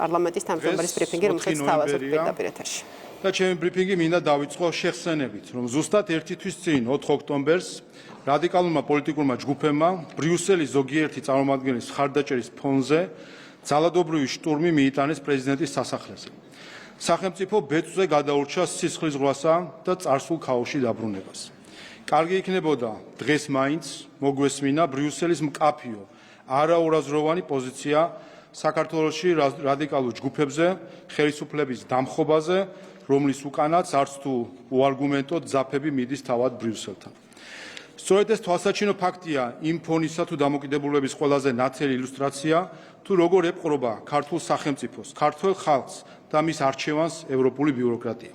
პარლამენტის თავმჯდომარის ბრიფინგი, რომელსაც თავაზობ პირდაპირ ეთერში. და ჩემი ბრიფინგი მინდა დავიწყო შეხსენებით, რომ ზუსტად 1 თვის წინ 4 ოქტომბერს რადიკალურმა პოლიტიკურმა ჯგუფებმა ბრიუსელის ზოგიერთი წარმომადგენლის ხარდაჭერის ფონზე ძალადობრივი შტურმი მიიტანეს პრეზიდენტის სასახლეზე. სახელმწიფო ბეწვზე გადაურჩა სისხლის ზღვასა და წარსულ ქაოსში დაბრუნებას. კარგი იქნებოდა დღეს მაინც მოგვესმინა ბრიუსელის მკაფიო არაურაზროვანი პოზიცია საქართველოში რადიკალურ ჯგუფებზე, ხელისუფლების დამხობაზე, რომლის უკანაც არც თუ უარგუმენტოდ ძაფები მიდის თავად ბრიუსელთან. სწორედ ეს თვალსაჩინო ფაქტია იმ ფონისა თუ დამოკიდებულების ყველაზე ნათელი ილუსტრაცია, თუ როგორ ეპყრობა ქართულ სახელმწიფოს, ქართველ ხალხს და მის არჩევანს ევროპული ბიუროკრატია.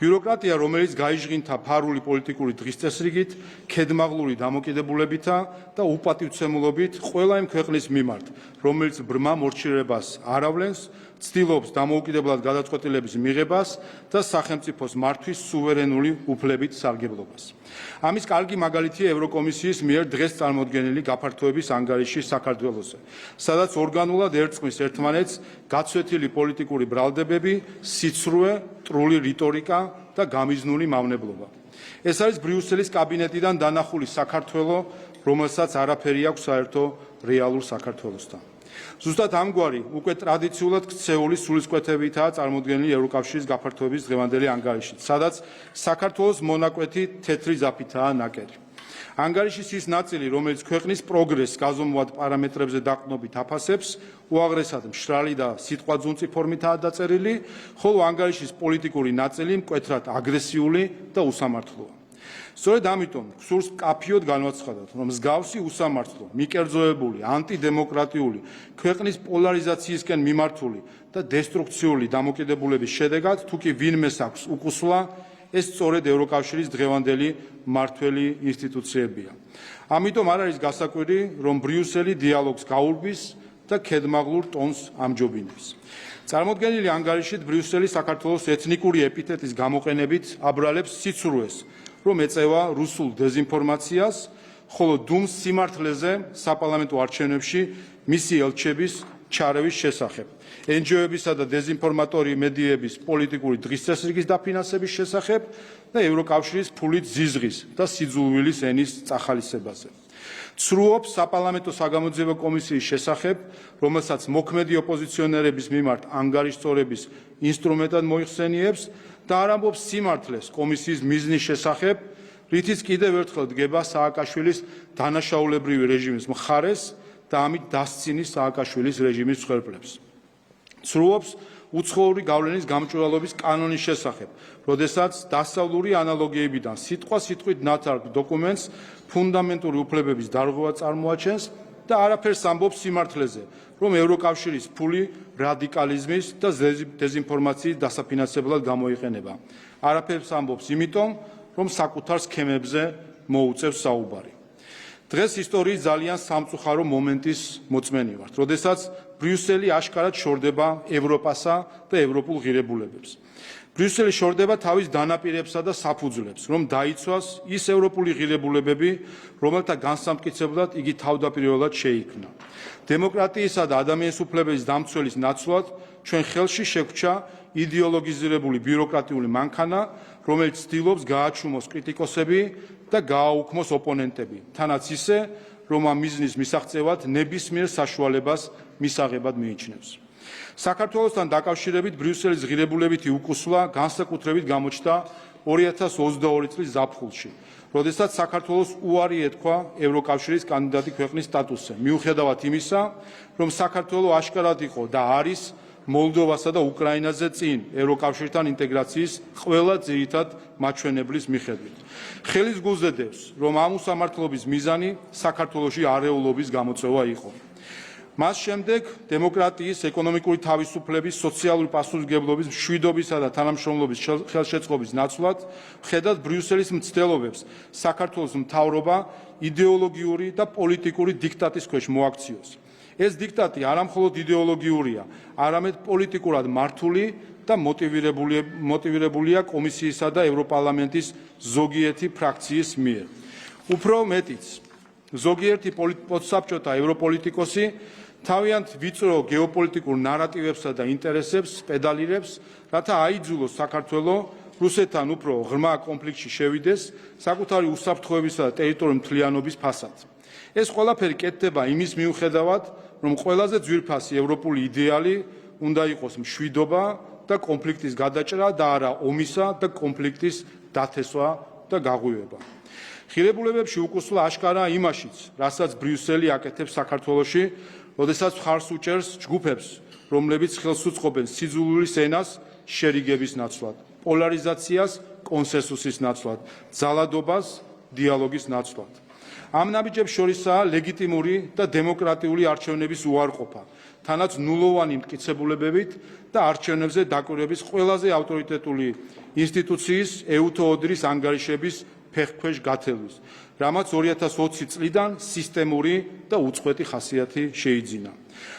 ბიუროკრატია, რომელიც გაიჟღინთა ფარული პოლიტიკური დღისწესრიგით, ქედმაღლური დამოკიდებულებითა და უპატივცემულობით ყველა იმ ქვეყნის მიმართ, რომელიც ბრმა მორჩილებას არ ავლენს, ცდილობს დამოუკიდებლად გადაწყვეტილების მიღებას და სახელმწიფოს მართვის სუვერენული უფლებით სარგებლობას. ამის კარგი მაგალითია ევროკომისიის მიერ დღეს წარმოდგენილი გაფართოების ანგარიში საქართველოზე, სადაც ორგანულად ერწყმის ერთმანეთს გაცვეთილი პოლიტიკური ბრალდებები, სიცრუე, ტრული რიტორიკა და გამიზნული მავნებლობა. ეს არის ბრიუსელის კაბინეტიდან დანახული საქართველო, რომელსაც არაფერი აქვს საერთო რეალურ საქართველოსთან. ზუსტად ამგვარი უკვე ტრადიციულად ქცეული სულისკვეთებითაა წარმოდგენილი ევროკავშირის გაფართოების დღევანდელი ანგარიში, სადაც საქართველოს მონაკვეთი თეთრი ზაფითაა ნაკერი. ანგარიშის ის ნაწილი, რომელიც ქვეყნის პროგრესს გაზომვად პარამეტრებზე დაყრდნობით აფასებს, უაღრესად მშრალი და სიტყვაძუნწი ფორმითაა დაწერილი, ხოლო ანგარიშის პოლიტიკური ნაწილი მკვეთრად აგრესიული და უსამართლოა. სწორედ ამიტომ გსურს მკაფიოდ განვაცხადოთ, რომ მსგავსი უსამართლო, მიკერძოებული, ანტიდემოკრატიული, ქვეყნის პოლარიზაციისკენ მიმართული და დესტრუქციული დამოკიდებულების შედეგად, თუ კი ვინმეს აქვს უკუსლა, ეს სწორედ ევროკავშირის დღევანდელი მმართველი ინსტიტუციებია. ამიტომ არ არის გასაკვირი, რომ ბრიუსელი დიალოგს გაურბის და ქედმაღლურ ტონს ამჯობინებს. წარმოდგენილი ანგარიშით ბრიუსელი საქართველოს ეთნიკური ეპითეტის გამოყენებით აბრალებს სიცრუეს, რომ ეწევა რუსულ დეზინფორმაციას, ხოლო დუმს სიმართლეზე საპარლამენტო არჩევნებში მისი ელჩების ჩარევის შესახებ, NGO-ებისა და დეზინფორმატორი მედიების პოლიტიკური დღისწესრიგის დაფინანსების შესახებ და ევროკავშირის ფულით ზიზღის და სიძულვილის ენის წახალისებაზე. ცრუობს საპარლამენტო საგამოძიებო კომისიის შესახებ, რომელსაც მოქმედი ოპოზიციონერების მიმართ ანგარიშწორების ინსტრუმენტად მოიხსენიებს და არ ამბობს სიმართლეს კომისიის მიზნის შესახებ, რითიც კიდევ ერთხელ დგება სააკაშვილის დანაშაულებრივი რეჟიმის მხარეს და ამით დასცინის სააკაშვილის რეჟიმის მსხვერპლებს. ცრუობს უცხოური გავლენის გამჭვირვალობის კანონის შესახებ, როდესაც დასავლური ანალოგიებიდან სიტყვით ნათარგ დოკუმენტს ფუნდამენტური უფლებების დარღვევა წარმოაჩენს და არაფერს ამბობს სიმართლეზე, რომ ევროკავშირის ფული რადიკალიზმის და დეზინფორმაციის დასაფინანსებლად გამოიყენება. არაფერს ამბობს იმიტომ, რომ საკუთარ სქემებზე მოუწევს საუბარი. დღეს ისტორიის ძალიან სამწუხარო მომენტის მოწმენი ვართ, როდესაც ბრიუსელი აშკარად შორდება ევროპასა და ევროპულ ღირებულებებს. ბრიუსელი შორდება თავის დანაპირებსა და საფუძვლებს, რომ დაიცვას ის ევროპული ღირებულებები, რომელთა განსამტკიცებლად იგი თავდაპირველად შეიქმნა. დემოკრატიისა და ადამიანის უფლებების დამცველის ნაცვლად ჩვენ ხელში შეგვჭა იდეოლოგიზირებული ბიუროკრატიული მანქანა, რომელიც ცდილობს გააჩუმოს კრიტიკოსები და გააუქმოს ოპონენტები, თანაც ისე, რომ ამ მიზნის მისაღწევად ნებისმიერ საშუალებას მისაღებად მიიჩნევს. საქართველოსთან დაკავშირებით ბრიუსელის ღირებულებითი უკუსლა განსაკუთრებით გამოჩნდა 2022 წლის ზაფხულში, როდესაც საქართველოს უარი ეთქვა ევროკავშირის კანდიდატი ქვეყნის სტატუსზე, მიუხედავად იმისა, რომ საქართველო აშკარად იყო და არის მოლდოვასა და უკრაინაზე წინ ევროკავშირთან ინტეგრაციის ყველა ძირითად მაჩვენებლის მიხედვით. ხელის გულზედებს, რომ ამ უსამართლობის მიზანი საქართველოში არეულობის გამოწვევა იყო. მას შემდეგ დემოკრატიის, ეკონომიკური თავისუფლების, სოციალური პასუხისმგებლობის, მშვიდობისა და თანამშრომლობის ხელშეწყობის ნაცვლად ხედავთ ბრიუსელის მცდელობებს საქართველოს მთავრობა იდეოლოგიური და პოლიტიკური დიქტატის ქვეშ მოაქციოს. ეს დიქტატი არამხოლოდ იდეოლოგიურია, არამედ პოლიტიკურად მართული და მოტივირებულია კომისიისა და ევროპარლამენტის ზოგიერთი ფრაქციის მიერ. უფრო მეტიც, ზოგიერთი პოსტსაბჭოთა ევროპოლიტიკოსი თავიანთ ვიწრო გეოპოლიტიკურ ნარატივებსა და ინტერესებს პედალირებს, რათა აიძულოს საქართველოს რუსეთთან უფრო ღრმა კონფლიქტში შევიდეს საკუთარი უსაფრთხოებისა და ტერიტორიული მთლიანობის ფასად. ეს ყველაფერი კეთდება იმის მიუხედავად, რომ ყველაზე ძვირფასი ევროპული იდეალი უნდა იყოს მშვიდობა და კონფლიქტის გადაჭრა და არა ომისა და კონფლიქტის დათესვა და გაღვივება. ღირებულებებში უკუსვლა აშკარაა იმაშიც, რასაც ბრიუსელი აკეთებს საქართველოში, როდესაც მხარს უჭერს ჯგუფებს, რომლებიც ხელს უწყობენ სიძულვილის ენას შერიგების ნაცვლად, პოლარიზაციას კონსენსუსის ნაცვლად, ძალადობას დიალოგის ნაცვლად. ამ ნაბიჯებს შორისაა ლეგიტიმური და დემოკრატიული არჩევნების უარყოფა, თანაც ნულოვანი მტკიცებულებებით და არჩევნებზე დაკვირვების ყველაზე ავტორიტეტული ინსტიტუციის EUTO-ODIHR-ის ანგარიშების ფეხქვეშ გათელვის, რამაც 2020 წლიდან სისტემური და უწყვეტი ხასიათი შეიძინა.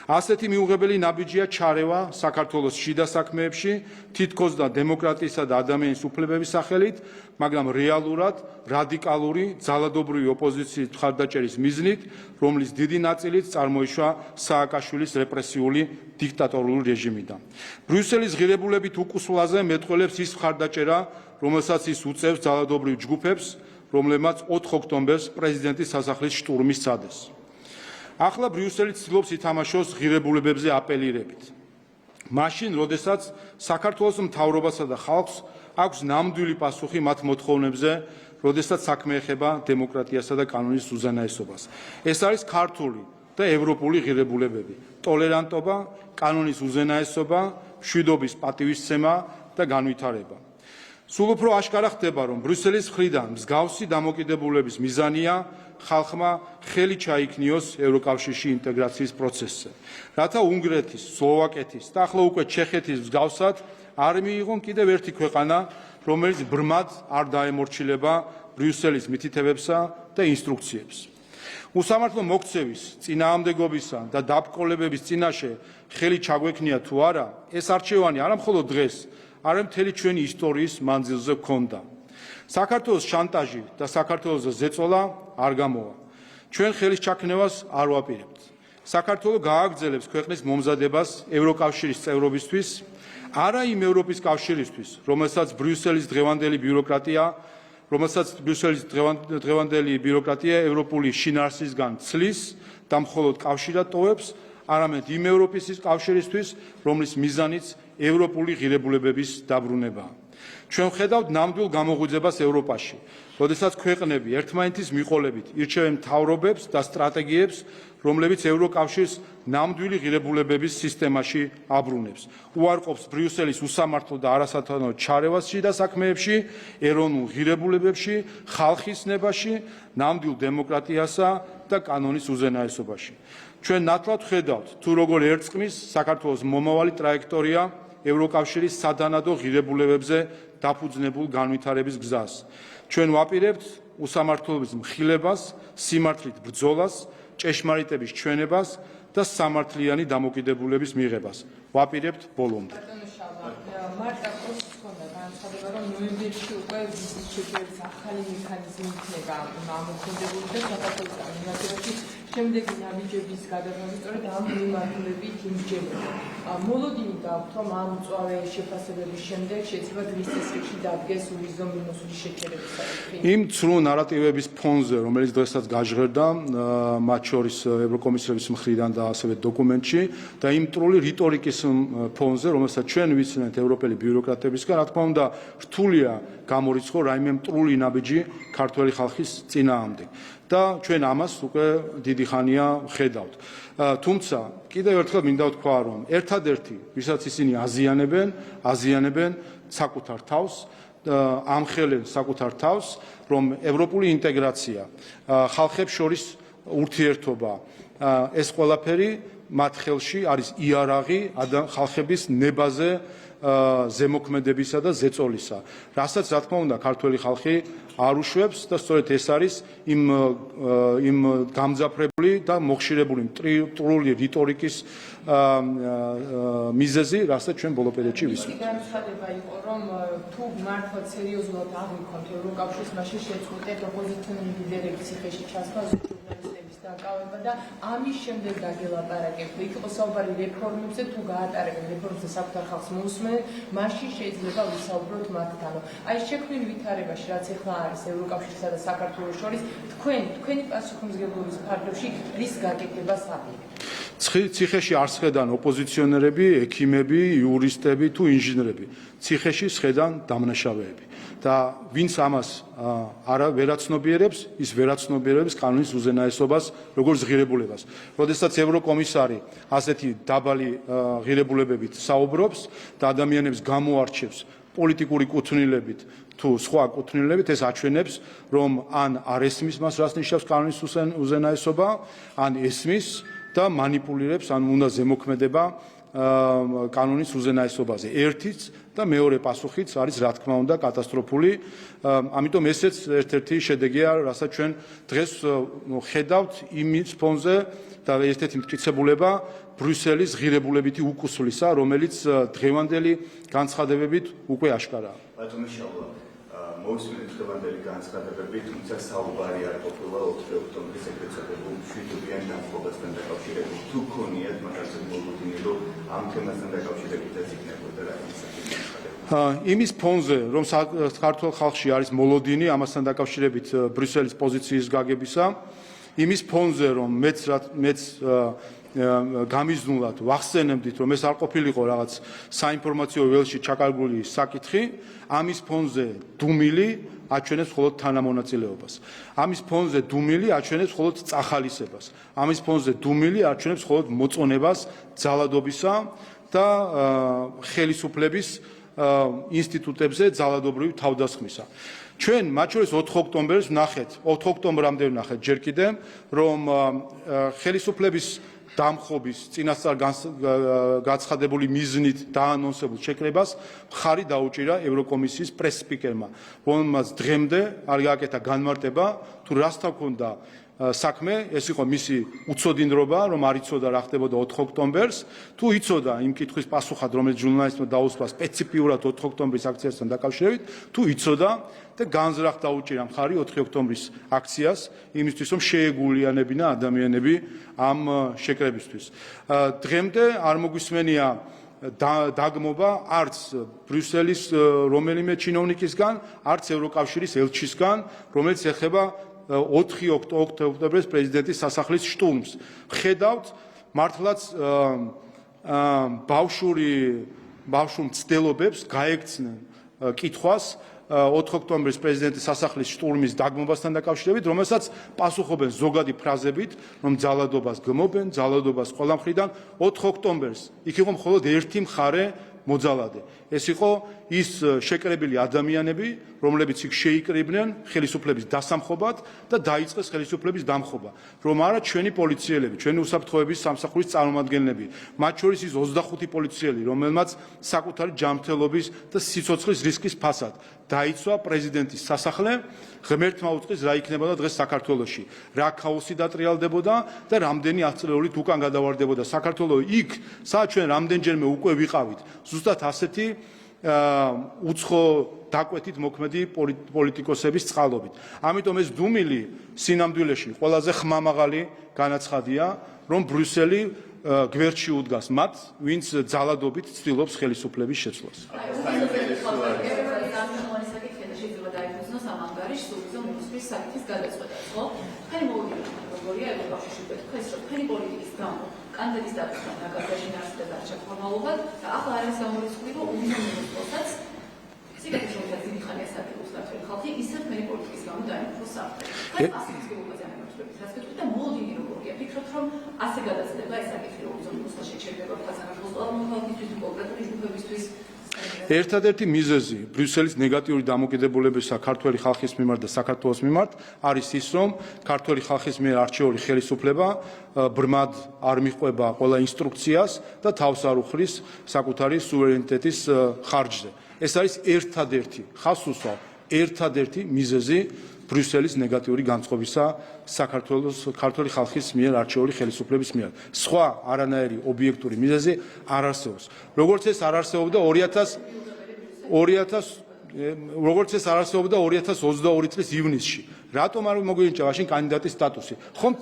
ასეთი მიუღებელი ნაბიჯია ჩარევა საქართველოს შიდა საქმეებში, თითქოს და დემოკრატიისა და ადამიანის უფლებების სახელით, მაგრამ რეალურად რადიკალური ძალადობრივი ოპოზიციის მხარდაჭერის მიზნით, რომლის დიდი ნაწილიც წარმოიშვა სააკაშვილის რეპრესიული დიქტატორული რეჟიმიდან. ბრიუსელის ღირებულებით უკუსვლაზე მეტყველებს ის მხარდაჭერა, რომელსაც ის უწევს ძალადობრივ ჯგუფებს, რომლებმაც 4 ოქტომბერს პრეზიდენტის სასახლის შტურმი სცადეს. ახლა ბრიუსელი ცდილობს ითამაშოს ღირებულებებზე აპელირებით. მაშინ, როდესაც საქართველოს მთავრობასა და ხალხს აქვს ნამდვილი პასუხი მათ მოთხოვნებზე, როდესაც საქმე ეხება დემოკრატიასა და კანონის უზენაესობას. ეს არის ქართული და ევროპული ღირებულებები: ტოლერანტობა, კანონის უზენაესობა, მშვიდობის პატივისცემა და განვითარება. სულ უფრო აშკარა ხდება, რომ ბრიუსელის მხრიდან მსგავსი დამოკიდებულების მიზანია ხალხმა ხელი ჩაიქნიოს ევროკავშირში ინტეგრაციის პროცესზე, რათა უნგრეთის, სლოვაკეთის და ახლა უკვე ჩეხეთის მსგავსად არ მიიღონ კიდევ ერთი ქვეყანა, რომელიც ბრმად არ დაემორჩილება ბრიუსელის მითითებებსა და ინსტრუქციებს. უსამართლო მოქცევის, წინააღმდეგობისა და დაბრკოლებების წინაშე ხელი ჩაგვექნია თუ არა, ეს არჩევანი არა მხოლოდ დღეს, არამედ მთელი ჩვენი ისტორიის მანძილზე გქონდა. საქართველოს შანტაჟი და საქართველოს ზეწოლა არ გამოვა. ჩვენ ხელის ჩაქნევას არ ვაპირებთ. საქართველო გააგრძელებს ქვეყნის მომზადებას ევროკავშირის წევრობისთვის, არა იმ ევროპის კავშირისთვის, რომელსაც ბრიუსელის დღევანდელი ბიუროკრატია ევროპული შინაარსისგან ცლის და მხოლოდ კავშირად ტოვებს, არამედ იმ ევროპის კავშირისთვის, რომლის მიზანიც ევროპული ღირებულებების დაბრუნებაა. ჩვენ ვხედავთ ნამდვილ გამოღვიძებას ევროპაში, როდესაც ქვეყნები ერთმანეთის მიყოლებით ირჩევენ მთავრობებს და სტრატეგიებს, რომლებიც ევროკავშირს ნამდვილი ღირებულებების სისტემაში აბრუნებს. უარყოფს ბრიუსელის უსამართლო და არასათანადო ჩარევას შიდა საქმეებში, ეროვნულ ღირებულებებში, ხალხის ნებაში, ნამდვილ დემოკრატიასა და კანონის უზენაესობაში. ჩვენ ნათლად ვხედავთ, თუ როგორ ერწყმის საქართველოს მომავალი ტრაექტორია ევროკავშირის სადანადო ღირებულებებზე დაფუძნებულ განვითარების გზას. ჩვენ ვაპირებთ უსამართლობის მხილებას, სიმართლით ბრძოლას, ჭეშმარიტების ჩვენებას და სამართლიანი დამოკიდებულების მიღებას. ვაპირებთ ბოლომდე. მარტა პროცესი ხონდა განცხადება, რომ ნოემბერში უკვე ვიზის შეჯერების ახალი მექანიზმი იქნება ამოქმედებული და საქართველოს ადმინისტრაციაში შემდეგი ნაბიჯების გადაღება სწორედ ამ მიმართულებით იმჯერება. მოლოდინი გაქვთ, რომ ამ მწვავე შეფასებების შემდეგ შეიძლება დღის წესრიგში დადგეს ვიზო-მინუსური შეჯერების საკითხი. იმ ცრუ ნარატივების ფონზე, რომელიც დღესაც გაჟღერდა, მათ შორის ევროკომისიის მხრიდან და ასევე დოკუმენტში და იმ მტრული რიტორიკის ფონზე, რომელსაც ჩვენ ვიცნებთ ევროპელი ბიუროკრატებისგან, რა თქმა უნდა, რთულია გამორიცხო რაიმე მტრული ნაბიჯი ქართველი ხალხის წინააღმდეგ. და ჩვენ ამას უკვე დიდი ხანია ვხედავთ. თუმცა კიდევ ერთხელ მინდა ვთქვა, რომ ერთადერთი, ვისაც ისინი აზიანებენ საკუთარ თავს, ამხელენ საკუთარ თავს, რომ ევროპული ინტეგრაცია, ხალხებს შორის ურთიერთობა, ეს ყველაფერი მათ ხელში არის იარაღი ხალხების ნებაზე ზემოქმედებისა და ზეწოლისა, რასაც რა თქმა უნდა ქართველი ხალხი არ უშვებს და სწორედ ეს არის იმ გამძაფრებული და მოხშირებული მტრული რიტორიკის მიზეზი, რასაც ჩვენ ბოლო პერიოდში ვისმენთ. განცხადება იყო, რომ თუ მართლაც სერიოზულად აღვიქოთ ევროკავშირის, მაშინ შეწყვეტეთ ოპოზიციონერი ლიდერების ციხეში ჩასვლა, ჟურნალისტების და გაკავება და ამის შემდეგ დაგელაპარაკებთ. იქ იყო საუბარი რეფორმებზე, თუ გაატარებენ რეფორმებზე საკუთარ ხალხს მოусმენ, მაშინ შეიძლება ვისაუბროთ მათთან. აი შექმნილ ვითარებაში, რაც ახლა არის ევროკავშირსა და საქართველოს შორის, თქვენი პასუხისმგებლობის ფარგლებში რის გაკეთებას აპირებთ? ციხეში არ სხედან ოპოზიციონერები, ექიმები, იურისტები თუ ინჟინრები. ციხეში სხედან დამნაშავეები. და ვინც ამას ვერაცნობიერებს, ის ვერაცნობიერებს კანონის უზენაესობას, როგორც ღირებულებას. როდესაც ევროკომისარი ასეთი დაბალი ღირებულებებით საუბრობს და ადამიანებს გამოარჩევს პოლიტიკური კუთვნილებით თუ სხვა კუთვნილებით, ეს აჩვენებს, რომ ან არ ესმის მას, რაც ნიშნავს კანონის უზენაესობა, ან ესმის და манипулირებს, ან უნდა ზემოქმედება კანონის უზენაესობაზე. ერთიც და მეორე პასუხიც არის, რა თქმა უნდა, კატასტროფული. ამიტომ ესეც ერთ-ერთი შედეგია, რასაც ჩვენ დღეს ხედავთ იმის ფონზე და ერთ-ერთი მტკიცებულება ბრიუსელის ღირებულებითი უკუსვლისა, რომელიც დღევანდელი განცხადებებით უკვე აშკარაა. მოვისმენთ დღევანდელი განცხადებები, თუმცა საუბარი არ ყოფილა 4 ოქტომბრის ეგრეთ წოდებულ მშვიდობიან დამხობასთან დაკავშირებით. თუ გქონიათ მაგაზე მოლოდინი, რომ ამ თემასთან დაკავშირებითაც იქნებოდა რაღაც იმის ფონზე, რომ საქართველოს ხალხში არის მოლოდინი ამასთან დაკავშირებით ბრიუსელის პოზიციის გაგებისა, იმის ფონზე, რომ მეც გამიზნულად ვახსენებდით, რომ ეს არ ყოფილიყო რაღაც საინფორმაციო ველში ჩაკარგული საკითხი, ამის ფონზე დუმილი აჩვენებს მხოლოდ თანამონაწილეობას. ამის ფონზე დუმილი აჩვენებს მხოლოდ წახალისებას. ამის ფონზე დუმილი აჩვენებს მხოლოდ მოწონებას ძალადობისა და ხელისუფლების ინსტიტუტებზე ძალადობრივი თავდასხმისა. ჩვენ მათ შორის 4 ოქტომბერს ვნახეთ, 4 ოქტომბრამდე ვნახეთ ჯერ კიდევ, რომ ხელისუფლების დამხობის წინასწარ გაცხადებული მიზნით დაანონსებულ შეკრებას მხარი დაუჭირა ევროკომისიის პრეს-სპიკერმა, რომელმაც დღემდე არ გააკეთა განმარტება, თუ რასთან ჰქონდა საქმე, ეს იყო მისი უცოდინდრობა, რომ არ იცოდა რა ხდებოდა 4 ოქტომბერს, თუ იცოდა იმ კითხვის პასუხად, რომელიც ჟურნალისტმა დაუსვა სპეციფიურად 4 ოქტომბრის აქციასთან დაკავშირებით, თუ იცოდა და განზრახ დაუჭირა მხარი 4 ოქტომბრის აქციას, იმისთვის, რომ შეეგულიანებინა ადამიანები ამ შეკრებისთვის. დღემდე არ მოგვისმენია დაგმობა არც ბრიუსელის რომელიმე ჩინოვნიკისგან, არც ევროკავშირის ელჩისგან, რომელიც ეხება 4 ოქტომბრის პრეზიდენტის სასახლის შტურმს. ხედავთ მართლაც ბავშვურ მცდელობებს გაექცნენ კითხვას 4 ოქტომბრის პრეზიდენტის სასახლის შტურმის დაგმობასთან დაკავშირებით, რომელსაც პასუხობენ ზოგადი ფრაზებით, რომ ძალადობას გმობენ, ძალადობას ყველა მხრიდან. 4 ოქტომბერს იქ იყო მხოლოდ ერთი მხარე მოძალადე. ეს იყო ის შეკრებილი ადამიანები, რომლებიც იქ შეიკრიბნენ ხელისუფლების დასამხობად და დაიწყეს ხელისუფლების დამხობა. რომ არა ჩვენი პოლიციელები, ჩვენი უსაფრთხოების სამსახურის წარმომადგენლები, მათ შორის ის 25 პოლიციელი, რომელმაც საკუთარი ჯანმრთელობის და სიცოცხლის რისკის ფასად დაიცვა პრეზიდენტის სასახლე, ღმერთმა უწყის რა იქნებოდა დღეს საქართველოში, რა ქაოსი დატრიალდებოდა და რამდენი ათწლეულით უკან გადავარდებოდა საქართველო იქ, სადაც ჩვენ რამდენჯერმე უკვე ვიყავით, ზუსტად ასეთი უცხო დაკვეთით მოქმედი პოლიტიკოსების წყალობით. ამიტომ ეს დუმილი სინამდვილეში ყველაზე ხმამაღალი განაცხადია, რომ ბრიუსელი გვერდში უდგას მათ, ვინც ძალადობით ცდილობს ხელისუფლების შეცვლას. კანდიდატის დაწესება ნაკადაში ნარსდება არჩევნებად და ახლა არის გამორიცხული, რომ უნივერსიტეტსაც სიგეთის შორის დიდი ხანია საკითხს ქართული ხალხი ისეთ მე პოლიტიკის გამო დაემუქროს საფრთხე. ეს პასუხისმგებლობაზე ამერჩევით, რაც გეტყვით და მოლოდინი როგორია. ფიქრობთ, რომ ასე გადაცდება ეს საკითხი, რომ უზომნოსლა შეჩერდება საქართველოს ყოველთვის კონკრეტული ჯგუფებისთვის. ერთადერთი მიზეზი ბრიუსელის ნეგატიური დამოკიდებულებისა ქართველი ხალხის მიმართ და საქართველოს მიმართ არის ის, რომ ქართველი ხალხის მიერ არჩეული ხელისუფლება ბრმად არ მიჰყვება ყველა ინსტრუქციას და თავს არ უხრის საკუთარი სუვერენიტეტის ხარჯზე. ეს არის ერთადერთი, ხაზს უსვამ, ერთადერთი მიზეზი ბრიუსელის ნეგატიური განწყობისა საქართველოს ქართველი ხალხის მიერ არჩეული ხელისუფლების მიერ. სხვა არანაირი ობიექტური მიზეზი არ არსებობს. როგორც ეს არ არსებობდა როგორც ეს არ არსებობდა 2022 წლის ივნისში. რატომ არ მოგვინიჭა მაშინ კანდიდატის სტატუსი? ხომ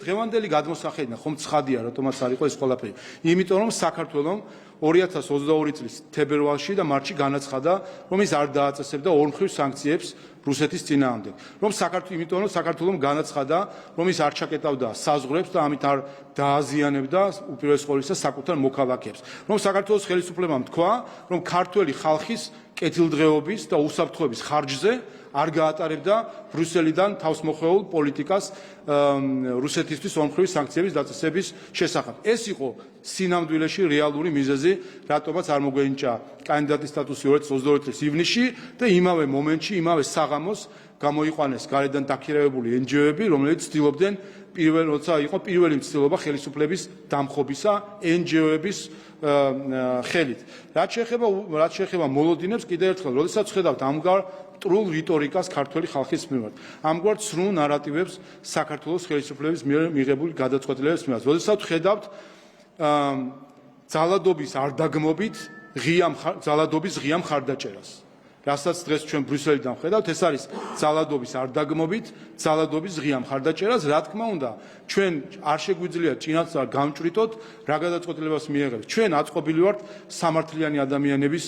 დღევანდელი გადმოსახედნა ხომ ცხადია, რატომაც არ იყო ეს ყველაფერი? იმიტომ რომ საქართველოს 2022 წლის თებერვალში და მარტში განაცხადა, რომ ის არ დააწესებდა ორმხრივ სანქციებს რუსეთის წინააღმდეგ. იმიტომ რომ საქართველოს განაცხადა, რომ ის არ ჩაკეტავდა საზღვრებს და ამით არ დააზიანებდა უპირველეს ყოვლისა საკუთარ მოქალაქეებს. რომ საქართველოს ხელისუფლებამ თქვა, რომ ქართველი ხალხის კეთილდღეობის და უსაფრთხოების ხარჯზე არ გაატარებდა ბრიუსელიდან თავსმოხვეულ პოლიტიკას რუსეთისთვის ორმხრივი სანქციების დაწესების შესახებ. ეს იყო სინამდვილეში რეალური მიზეზი, რატომაც არ მოგვენიჭა კანდიდატის სტატუსი 2022 წლის ივნისში და იმავე მომენტში, იმავე საღამოს გამოიყვანეს გარედან დაქირავებული NGO-ები, რომლებიც ცდილობდნენ როცა იყო პირველი მცდელობა ხელისუფლების დამხობისა NGO-ების ხელით. რაც შეეხება მოლოდინებს, კიდევ ერთხელ, როდესაც ვხედავთ ამგვარ მტრულ რიტორიკას ქართველი ხალხის მიმართ, ამგვარ ცრუ ნარატივებს საქართველოს ხელისუფლების მიერ მიღებული გადაწყვეტილებების მიმართ, როდესაც ვხედავთ ძალადობის არ დაგმობით ძალადობის ღია მხარდაჭერას. რასაც დღეს ჩვენ ბრიუსელიდან ვხედავთ, ეს არის ძალადობის არ დაგმობით, ძალადობის ღია მხარდაჭერას, რა თქმა უნდა, ჩვენ არ შეგვიძლია წინასწარ გამჭვრიტოთ, რა გადაწყვეტილებას მიიღებს. ჩვენ აწყობილი ვართ სამართლიანი ადამიანების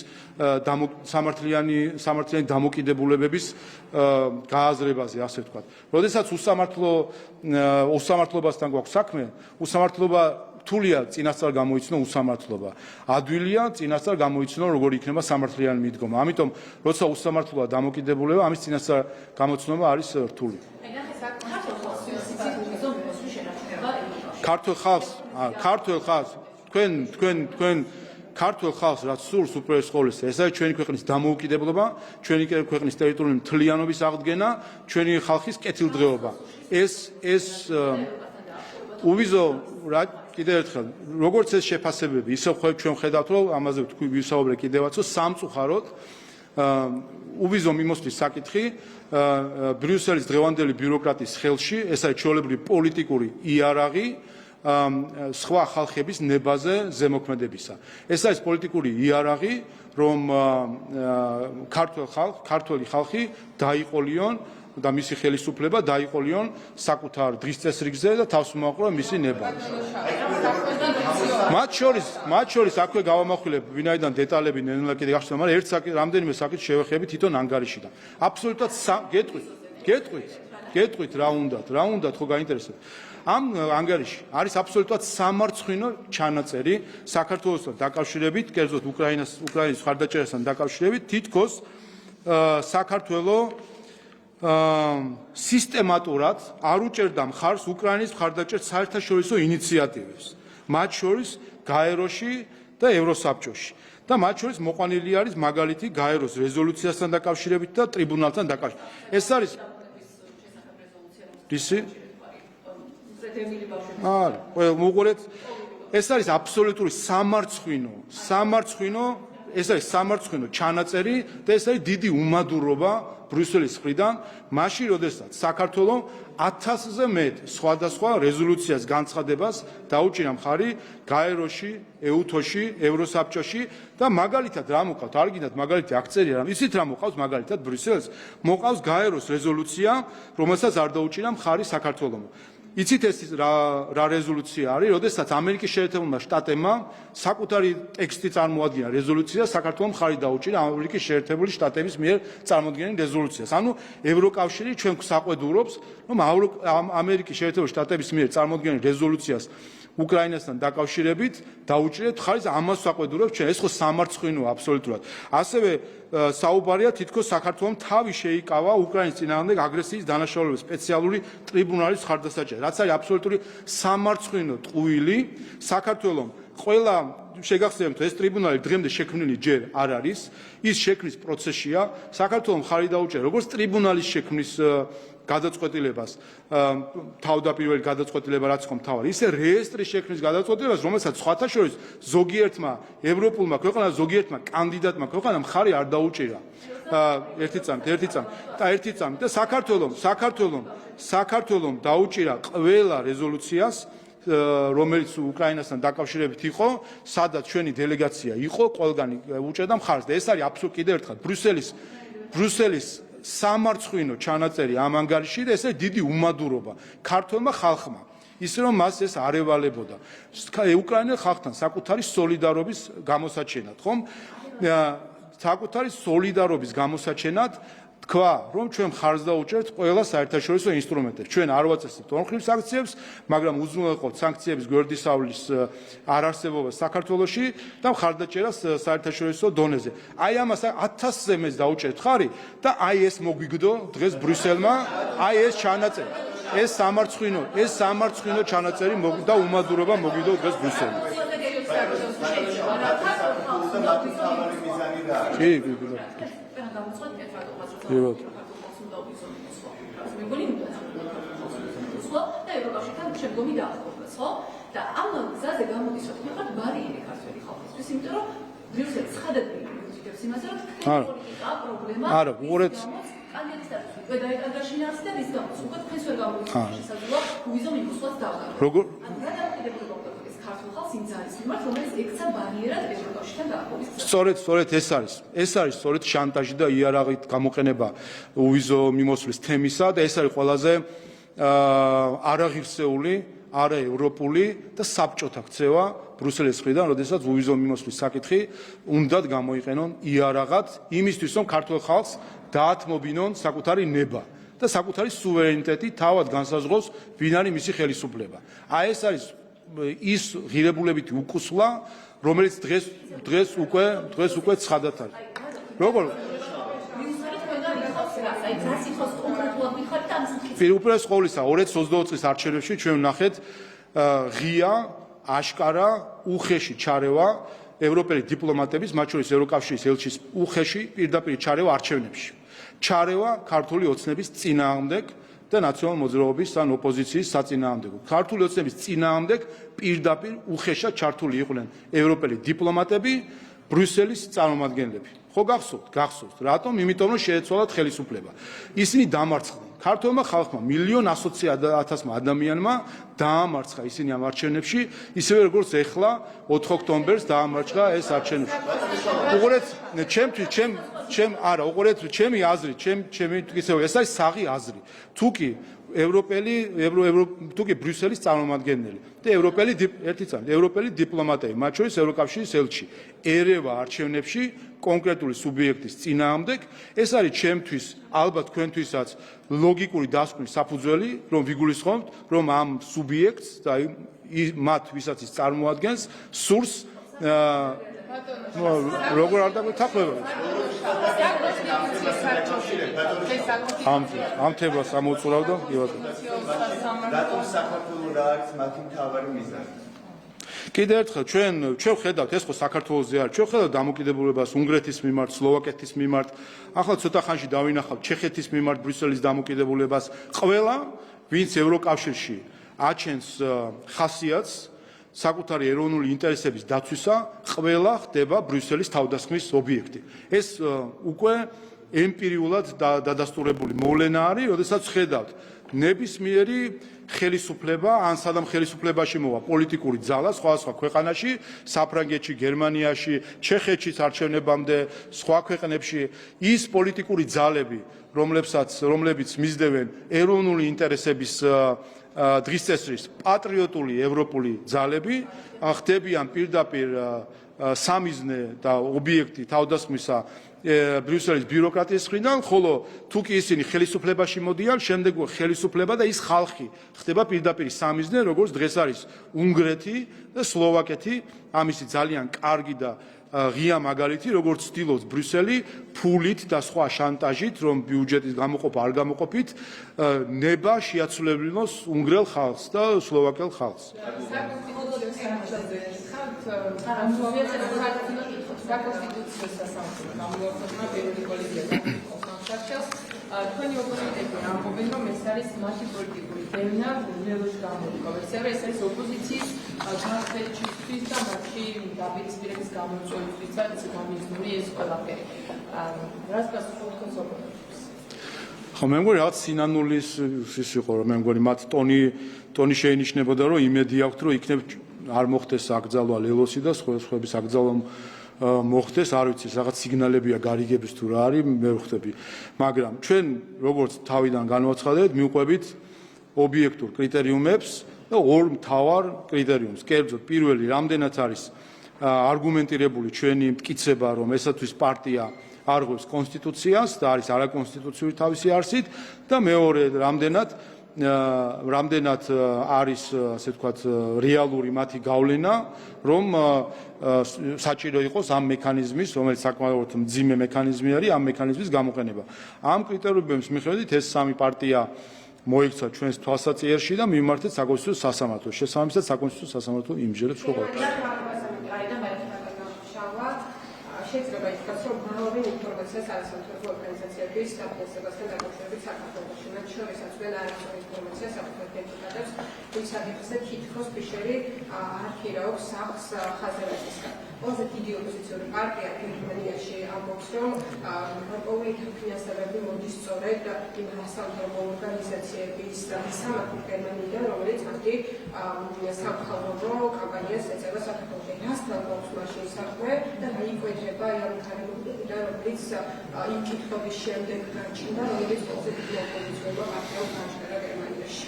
სამართლიანი დამოკიდებულებების გააზრებაზე, ასე ვთქვათ. როდესაც უსამართლობასთან გვაქვს საქმე, უსამართლობა რთულია წინასწარ გამოიცნო უსამართლობა. ადვილია წინასწარ გამოიცნო როგორი იქნება სამართლიანი მიდგომა. ამიტომ როცა უსამართლოა დამოკიდებულება, ამის წინასწარ გამოცნობა არის რთული. ქართველ ხალხს თქვენ ქართველ ხალხს რაც სურს უპირველეს ყოვლისა, ეს არის ჩვენი ქვეყნის დამოუკიდებლობა, ჩვენი ქვეყნის ტერიტორიული მთლიანობის აღდგენა, ჩვენი ხალხის კეთილდღეობა. ეს უვიზო რა კიდევ ერთხელ, როგორც ეს შეფასებები, ისევ ჩვენ ხედავთ, რომ ამაზე თქვი ვისაუბრე კიდევაც, რომ სამწუხაროდ უვიზო მიმოსვლის საკითხი ბრიუსელის დღევანდელი ბიუროკრატიის ხელში, ეს არის ჩვეულებრივი პოლიტიკური იარაღი სხვა ხალხების ნებაზე ზემოქმედებისა. ეს არის პოლიტიკური იარაღი, რომ ქართველი ხალხი დაიყოლიონ და მისი ხელისუფლება დაიყოლიონ საკუთარ დღის წესრიგზე და თავს მოაყრა მისი ნება. მათ შორის აქვე გავამახვილებ, ვინაიდან დეტალები ნელ-ნელა კიდე გახსოვდა, მაგრამ რამდენიმე საკითხს შევეხები თვითონ ანგარიშიდან. აბსოლუტურად გეტყვით რა უნდათ, ხო გაინტერესებთ. ამ ანგარიში არის აბსოლუტურად სამარცხვინო ჩანაწერი საქართველოსთან დაკავშირებით, კერძოდ უკრაინის მხარდაჭერასთან დაკავშირებით, თითქოს საქართველოს სისტემატურად არ უჭერდა მხარს უკრაინის მხარდაჭერს საერთაშორისო ინიციატივებს, მათ შორის გაეროში და ევროსაბჭოში. და მათ შორის მოყვანილი არის მაგალითი გაეროს რეზოლუციასთან დაკავშირებით და ტრიბუნალთან დაკავშირებით. ეს არის ეს არის აბსოლუტური სამარცხვინო ჩანაწერი და ეს არის დიდი უმადურობა ბრიუსელის მხრიდან, მაშინ როდესაც საქართველოს 1000-ზე მეტ სხვადასხვა რეზოლუციას განცხადებას დაუჭირა მხარი გაეროში, ეუთოში, ევროსაბჭოში და მაგალითად რა მოყავთ, არ გინდათ მაგალითი აქწერია, ისიც რა მოყავს მაგალითად ბრიუსელს, მოყავს გაეროს რეზოლუცია, რომელსაც არ დაუჭირა მხარი საქართველოს. იცით ეს რა რეზოლუცია არის, როდესაც ამერიკის შეერთებულმა შტატებმა საკუთარი ტექსტი წარმოადგინა რეზოლუციას, საქართველოს მხარი დაუჭირა ამერიკის შეერთებული შტატების მიერ წარმოდგენილ რეზოლუციას. ანუ ევროკავშირი ჩვენ გვსაყვედურობს, რომ ამერიკის შეერთებული შტატების მიერ წარმოდგენილ რეზოლუციას უკრაინასთან დაკავშირებით დაუჭირეთ მხარი, ამას ვსაყვედურობთ ჩვენ. ეს ხო სამარცხვინოა აბსოლუტურად. ასევე საუბარია თითქოს საქართველოს თავი შეიკავა უკრაინის წინააღმდეგ აგრესიის დანაშაულების სპეციალური ტრიბუნალის მხარდასაჭერად, რაც არის აბსოლუტური სამარცხვინო ტყუილი. საქართველოს ყველა შეგახსენებთ, ეს ტრიბუნალი დღემდე შექმნილი ჯერ არ არის, ის შექმნის პროცესია. საქართველოს მხარი დაუჭირა როგორც ტრიბუნალის შექმნის გადაწყვეტილებას, თავდაპირველი გადაწყვეტილება რაც იყო მთავარი, ისე რეესტრის შექმნის გადაწყვეტილებას, რომელსაც სხვათა შორის ზოგიერთმა ევროპულმა ქვეყანამ, ზოგიერთმა კანდიდატმა ქვეყანამ მხარი არ დაუჭირა. ერთი წამით და საქართველოს დაუჭირა ყველა რეზოლუციას, რომელიც უკრაინასთან დაკავშირებით იყო, სადაც ჩვენი დელეგაცია იყო, ყველგანი უჭერდა მხარს და ეს არის აბსოლუტურად კიდევ ერთხელ ბრიუსელის სამარცხვინო ჩანაწერი ამ ანგარიში და ეს არის დიდი უმადურობა ქართველმა ხალხმა. ისე რომ მას ეს არ ევალებოდა. უკრაინელ ხალხთან საკუთარი სოლიდარობის გამოსაჩენად, ხომ? საკუთარი სოლიდარობის გამოსაჩენად თქვა, რომ ჩვენ მხარს დაუჭერთ ყველა საერთაშორისო ინსტრუმენტებს. ჩვენ არ ვაწესებთ ორმხრივ სანქციებს, მაგრამ უზრუნველყოფთ სანქციების გვერდისავლის არარსებობას საქართველოში და მხარდაჭერას საერთაშორისო დონეზე. აი ამას 1000-ზე მეც დაუჭერთ ხარი და აი ეს მოგვიგდო დღეს ბრიუსელმა, აი ეს ჩანაწერი. ეს სამარცხვინო ჩანაწერი და უმადურობა მოგვიდო დღეს ბრიუსელმა. და ამ გზაზე გამოდის რომ თქვენ ხართ ბარიერი ქართველი ხალხისთვის, იმიტომ რომ ბრიუსელი ცხადად მიუთითებს იმაზე, რომ პოლიტიკა პრობლემა არა, უყურეთ სწორედ ეს არის სწორედ შანტაჟი და იარაღით გამოყენება უვიზო მიმოსვლის თემისა და ეს არის ყველაზე არაღირსეული, არაევროპული და საბჭოთა ქცევა ბრიუსელის მხრიდან, როდესაც უვიზო მიმოსვლის საკითხი უნდათ გამოიყენონ იარაღად იმისთვის, რომ ქართულ ხალხს დაათმობინონ საკუთარი ნება და საკუთარი სუვერენიტეტი თავად განსაზღვროს, ვინ არის მისი ხელისუფლება. აი ეს არის ის ღირებულებითი უკუსლა, რომელიც დღეს უკვე ცხადად არის. როგორ უპირველეს ყოვლისა 2020 წლის არჩევნებში ჩვენ ვნახეთ ღია, აშკარა, უხეში ჩარევა ევროპელი დიპლომატების, მათ შორის ევროკავშირის ელჩის უხეში პირდაპირ ჩარევა არჩევნებში. ჩარევა ქართული ოცნების წინააღმდეგ და ნაციონალ მოძრაობის ან ოპოზიციის საწინააღმდეგო. ქართული ოცნების წინააღმდეგ პირდაპირ უხეშად ჩართული იყვნენ ევროპელი დიპლომატები, ბრიუსელის წარმომადგენლები. ხო გახსოვთ, რატომ? იმიტომ რომ შეეცვალათ ხელისუფლება. ისინი დამარცხდნენ. ქართველმა ხალხმა 1,120,000 ადამიანმა დაამარცხა ისინი ამ არჩევნებში, ისევე როგორც ეხლა 4 ოქტომბერს დაამარცხა ეს არჩევნებში. უყურეთ, ჩემი აზრი, ეს არის საღი აზრი. თუკი თუკი ბრიუსელის წარმომადგენელი და ევროპელი დიპლომატები, მათ შორის ევროკავშირის ელჩი, ერევა არჩევნებში კონკრეტული სუბიექტის წინააღმდეგ, ეს არის ჩემთვის, ალბათ თქვენთვისაც ლოგიკური დასკვნის საფუძველი, რომ ვიგულისხმობთ, რომ ამ სუბიექტს და მათ, ვისაც ის წარმოადგენს, სურს როგორ არ დაგვეთანხმება ამ თემას ამოუწურავდა რატომ საქართველო რა არის მათი მთავარი მიზანი? კიდევ ერთხელ ჩვენ ვხედავთ, ეს ხო საქართველოზე არის, ჩვენ ვხედავთ დამოკიდებულებას უნგრეთის მიმართ, სლოვაკეთის მიმართ, ახლა ცოტა ხანში დავინახავთ ჩეხეთის მიმართ ბრიუსელის დამოკიდებულებას. ყველა, ვინც ევროკავშირში აჩენს ხასიათს საკუთარი ეროვნული ინტერესების დაცვისა, ყველა ხდება ბრიუსელის თავდასხმის ობიექტი. ეს უკვე ემპირიულად დადასტურებული მოვლენა არის, როდესაც ხედავთ ნებისმიერი ხელისუფლება, ან სადამ ხელისუფლებაში მოვა პოლიტიკური ძალა სხვადასხვა ქვეყანაში, საფრანგეთში, გერმანიაში, ჩეხეთში არჩევნებამდე, სხვა ქვეყნებში, ის პოლიტიკური ძალები, რომლებიც მისდევენ ეროვნული ინტერესების დღის წესრის პატრიოტული ევროპული ძალები, ხდებიან პირდაპირ სამიზნე და ობიექტი თავდასხმისა ბრიუსელის ბიუროკრატიის მხრიდან, ხოლო თუკი ისინი ხელისუფლებაში მოდიან, შემდეგ ხელისუფლება და ის ხალხი ხდება პირდაპირ სამიზნე, როგორც დღეს არის უნგრეთი და სლოვაკეთი, ამისი ძალიან კარგი და ღია მაგალითი, როგორც ცდილობს ბრიუსელი ფულით და სხვა შანტაჟით, რომ ბიუჯეტის გამოყოფა არ გამოყოფით, ნება შეაცვლებინოს უნგრელ ხალხს და სლოვაკელ ხალხს. საკონსტიტუციო სასამართლო გამოვაქვეყნა პირველი კოლეგია თქვენი ოპოზიტები ამბობენ, რომ ეს არის მათი პოლიტიკური დევნა ბრუნელოში გამოდგა. ეს არის ოპოზიციის განხეთქისთვის და მათი დაპირისპირების გამოწვევისთვის და გამიზნული ეს ყველაფერი. რას გასულთქოს ოპოზიციას? ხო მე მგონი რაღაც სინანულის ის იყო რომ მე მგონი მათ ტონი შეინიშნებოდა რომ იმედი აქვთ რომ იქნებ არ მოხდეს აკრძალვა ლელოსი და სხვების აკრძალვა მოხდეს არ ვიცი რაღაც სიგნალებია გარიგების თუ რა არის მე ვხვდები მაგრამ ჩვენ როგორც თავიდან განვაცხადეთ მივყვებით ობიექტურ კრიტერიუმებს და ორ მთავარ კრიტერიუმს კერძოდ პირველი რამდენად არის არგუმენტირებული ჩვენი მტკიცება რომ ესათვის პარტია არღვევს კონსტიტუციას და არის არაკონსტიტუციური თავისი არსით და მეორე რამდენად არის ასე ვთქვათ რეალური მათი გავლენა რომ საჭირო იყოს ამ მექანიზმის რომელიც საკმაოდ მძიმე მექანიზმი არის ამ მექანიზმის გამოყენება ამ კრიტერიუმების მიხედვით ეს სამი პარტია მოიქცა ჩვენს თვალსაჩინოში და მიმართეთ საკონსტიტუციო სასამართლოს შესაბამისად საკონსტიტუციო სასამართლო იმჯერებს რო შეიძლება ითქვას, რომ მრავალი ინფორმაციას არასამთავრობო ორგანიზაციების დაფინანსებასთან დაკავშირებით საქართველოში, მათ შორისაც ვერ არასწორი ინფორმაცია საქართველოს დეპუტატებს, ვინც აღიქვსეთ თითქოს ფიშერი არ ქირაობს სახლს ხაზერაძისგან. ყველაზე დიდი ოპოზიციური პარტია გერმანიაში ამბობს, რომ გარკვეული დაფინანსებები მოდის სწორედ იმ არასამთავრობო ორგანიზაციების სამართლის გერმანიიდან, რომელიც ამდი სამხალხო კამპანიას ეწევა საქართველოში. რასთან გვაქვს მაშინ საქმე და იკვეთება ამ ქარებიდან, რომელიც იმ კითხვების შემდეგ გაჩნდა, რომელიც პოზიტიურ ოპოზიციურმა პარტიამ გააჩნდა გერმანიაში.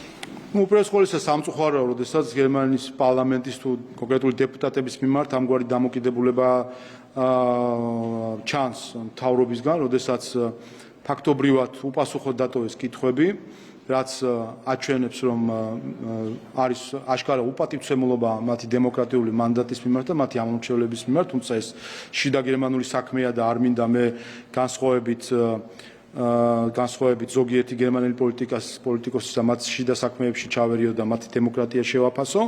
უპირველეს ყოვლისა სამწუხაროა, როდესაც გერმანიის პარლამენტის თუ კონკრეტული დეპუტატების მიმართ ამგვარი დამოკიდებულება ჩანს მთავრობისგან, როდესაც ფაქტობრივად უპასუხოდ დატოვეს კითხვები, რაც აჩვენებს, რომ არის აშკარა უპატივცემულობა მათი დემოკრატიული მანდატის მიმართ და მათი ამომრჩევლების მიმართ, თუმცა ეს შიდა გერმანული საქმეა და არ მინდა მე განსხვავებით ზოგიერთი გერმანელი პოლიტიკოსის და მათ შიდა საქმეებში ჩავერიო და მათი დემოკრატია შევაფასო.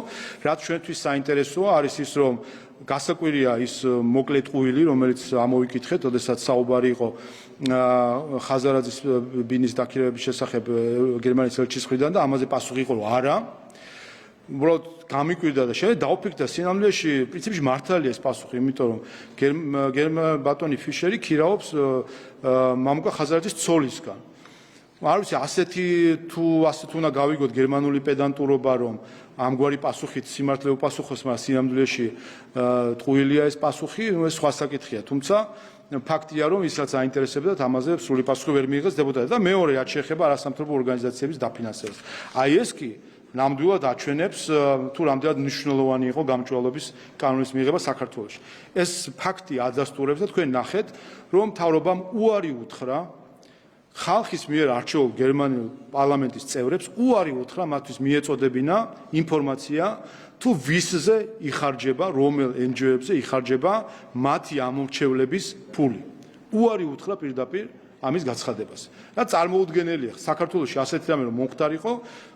რაც ჩვენთვის საინტერესოა არის ის, რომ გასაკვირია ის მოკლე ტყუილი, რომელიც ამოვიკითხეთ, როდესაც საუბარი იყო ხაზარაძის ბინის დაქირავების შესახებ გერმანიის ელჩის მხრიდან და ამაზე პასუხი იყო, რომ არა. უბრალოდ გამიკვირდა და შეიძლება დაუფიქრდა სინამდვილეში პრინციპში მართალია ეს პასუხი, იმიტომ რომ ბატონი ფიშერი ქირაობს მამუკა ხაზარაძის ცოლისგან. არ ვიცი ასეთი უნდა გავიგოთ გერმანული პედანტურობა, რომ ამგვარი პასუხით სიმართლე უპასუხოს, მაგრამ სინამდვილეში ტყუილია ეს პასუხი, ეს სხვა საკითხია, თუმცა ფაქტია, რომ ის რაც აინტერესებდათ, ამაზე სრული პასუხი ვერ მიიღეს დეპუტატებს და მეორე რაც შეეხება არასამთავრობო ორგანიზაციების დაფინანსებას. აი ეს კი ნამდვილად აჩვენებს თუ რამდენად მნიშვნელოვანი იყო გამჭვირვალობის კანონის მიღება საქართველოში. ეს ფაქტი ადასტურებს და თქვენ ნახეთ, რომ მთავრობამ უარი უთხრა ხალხის მიერ არჩეულ გერმანულ პარლამენტის წევრებს, უარი უთხრა მათთვის მიეწოდებინა ინფორმაცია თუ ვისზე იხარჯება, რომელ NGO-ებზე იხარჯება მათი ამომრჩევლების ფული. უარი უთხრა პირდაპირ ამის გაცხადებას. და წარმოუდგენელია, საქართველოში ასეთი რამე რომ მომხდარიყო,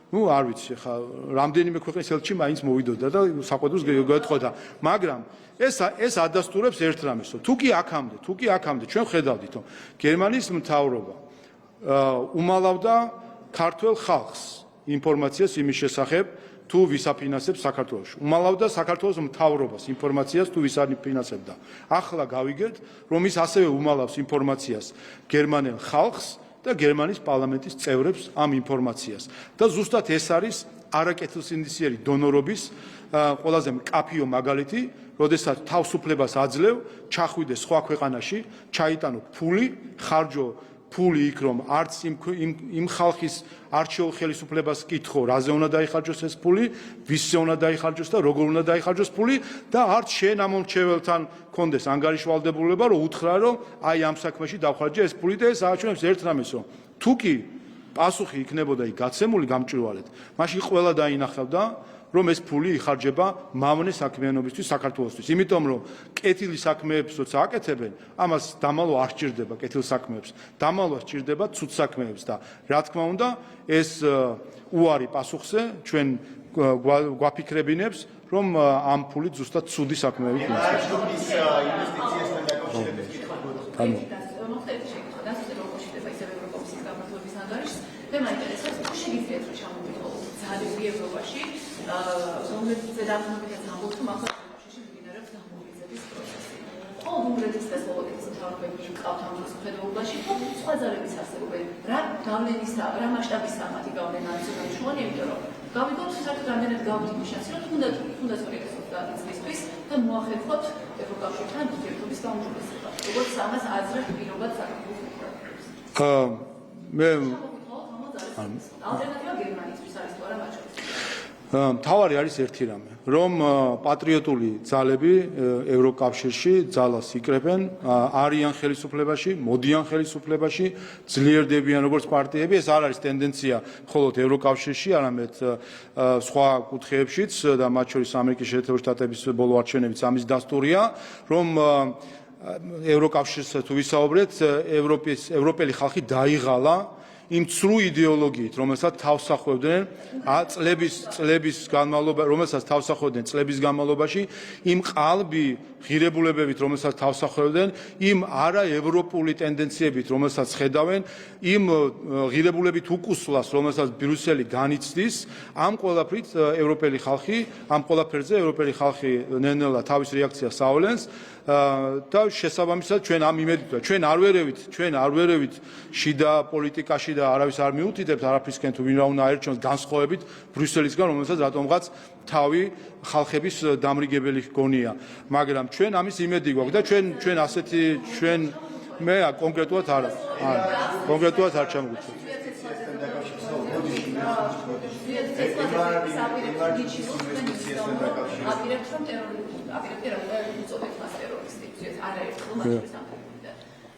არ ვიცი, ხა რამდენიმე ქვეყნის ელჩი მაინც მოვიდოდა და საყვედურს გაეთხოვდა, მაგრამ ეს ადასტურებს ერთ რამეს, თუ კი აქამდე ჩვენ ხედავდით, რომ გერმანიის მთავრობა უმალავდა ქართველ ხალხს ინფორმაციას იმის შესახებ, თუ ვის აფინანსებს საქართველოში. უმალავდა საქართველოს მთავრობას ინფორმაციას, თუ ვის აფინანსებდა. ახლა გავიგეთ, რომ ის ასევე უმალავს ინფორმაციას გერმანელ ხალხს და გერმანიის პარლამენტის წევრებს ამ ინფორმაციას. და ზუსტად ეს არის არაკეთილსინდისიერი დონორობის ყველაზე მკაფიო მაგალითი, როდესაც თავისუფლებას აძლევ, ჩახვიდე სხვა ქვეყანაში, ჩაიტანო ფული, ხარჯო ფული იქ რომ არც იმ ხალხის არჩეულ ხელისუფლებას კითხო, რაზე უნდა დაიხარჯოს ეს ფული, ვისზე უნდა დაიხარჯოს და როგორ უნდა დაიხარჯოს ფული და არც შენ ამომრჩეველთან კონდეს ანგარიშვალდებულება, რომ უთხრა, რომ აი ამ საქმეში დავხარჯე ეს ფული და ეს აჩვენებს ერთ რამეს, რომ თუ კი პასუხი იქნებოდა იქ გაცემული გამჭვირვალედ, მაშინ ყველა დაინახავდა, რომ ეს ფული იხარჯება მავნე საქმიანობისთვის საქართველოსთვის. იმიტომ რომ კეთილი საქმეებს როცა აკეთებენ, ამას დამალვა არ სჭირდება კეთილ საქმეებს, დამალვა სჭირდება ცუდ საქმეებს და რა თქმა უნდა, ეს უარი პასუხზე ჩვენ გვაფიქრებინებს, რომ ამ ფულით ზუსტად ცუდი საქმეები იქნება. ევროპაში რომელიც ზედამხედველად ამბობს, რომ ახლა ევროპაში მიმდინარეობს დამოუკიდებლობის პროცესი. ყოველ უნგრეთის და სლოვაკეთის ხალხები მყავთ ამ დროს მხედველობაში, თუ სხვა ძალების არსებობენ, რა გავლენისა, რა მასშტაბის სამათი გავლენა არის მნიშვნელოვანი, იმიტომ რომ გავიგოთ საერთოდ რამდენად გავდით შანსი, რომ თუნდაც 2030 წლისთვის და მოახერხოთ ევროკავშირთან ურთიერთობის გაუმჯობესება. როგორც ამას აზრად პირობად საქართველოს დემოკრატიას. მე ალტერნატივა გერმანისთვის არის თუ არა მათ შორის? მთავარი არის ერთი რამე, რომ პატრიოტული ძალები ევროკავშირში ძალას იკრებენ, არიან ხელისუფლებაში, მოდიან ხელისუფლებაში, ძლიერდებიან როგორც პარტიები, ეს არ არის ტენდენცია მხოლოდ ევროკავშირში, არამედ სხვა კუთხეებშიც და მათ შორის ამერიკის შეერთებული შტატების ბოლო არჩევნებიც ამის დასტურია, რომ ევროკავშირს თუ ვისაუბრეთ, ევროპელი ხალხი დაიღალა იმ ცრუ იდეოლოგიით, რომელსაც თავსახავდნენ წლების განმავლობაში, იმ ყალბი ღირებულებებით, რომელსაც თავსახავდნენ, იმ არაევროპული ტენდენციებით, რომელსაც ხედავენ, იმ ღირებულებით უკუსლას, რომელსაც ბრიუსელი განიცდის, ამ ყველაფრით ევროპელი ხალხი, ამ ყველაფერზე ევროპელი ხალხი ნელ-ნელა თავის რეაქციას ავლენს და შესაბამისად ჩვენ ამ იმედით ვართ, ჩვენ არ ვერევით შიდა პოლიტიკაში და არავის არ მიუთითებთ არაფრისკენ თუ ვინ რა უნდა აერჩიოს განსხვავებით ბრიუსელისგან, რომელსაც რატომღაც თავი ხალხების დამრიგებელი გონია, მაგრამ ჩვენ ამის იმედი გვაქვს და ჩვენ ასეთი მე კონკრეტულად არ ჩამოვიცეთ.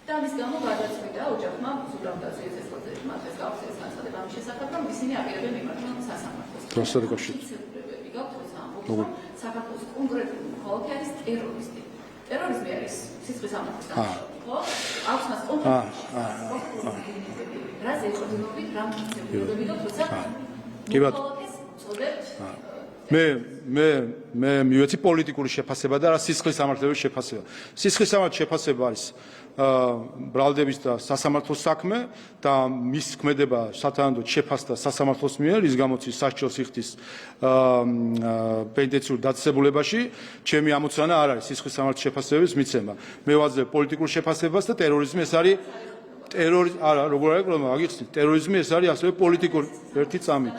და ამის გამო გადაწყვიტა ოჯახმა ზურაბდაზე ეცეცხლაძე მათეს გავხსნეს განცხადება ამის შესახებ, რომ ისინი აპირებენ მიმართონ სასამართლოს. ცნობები გაქვთ, რომ საქართველოს კონკრეტული მოქალაქე არის ტერორისტი. ტერორიზმი არის სისხლის სამართლის დანაშაული, ხო? აქვს მას კონკრეტული რაზე ეყოდებოდით, რა მტკიცებულებები და თორსა მოქალაქეს წოდებთ მე მივეცი პოლიტიკური შეფასება და რა სისხლის სამართლების შეფასება. სისხლის სამართლის შეფასება არის ბრალდების და სასამართლოს საქმე და მის ქმედება სათანადოდ შეფასდა სასამართლოს მიერ, ის გამოცდის სასჯელს იხდის პენიტენციურ დაწესებულებაში. ჩემი ამოცანა არ არის სისხლის სამართლის შეფასებების მიცემა. მე ვაძლევ პოლიტიკურ შეფასებას და ტერორიზმი ეს არის როგორ არის პრობლემა, აგიხსნით, ტერორიზმი ეს არის ასევე პოლიტიკური ერთი წამით.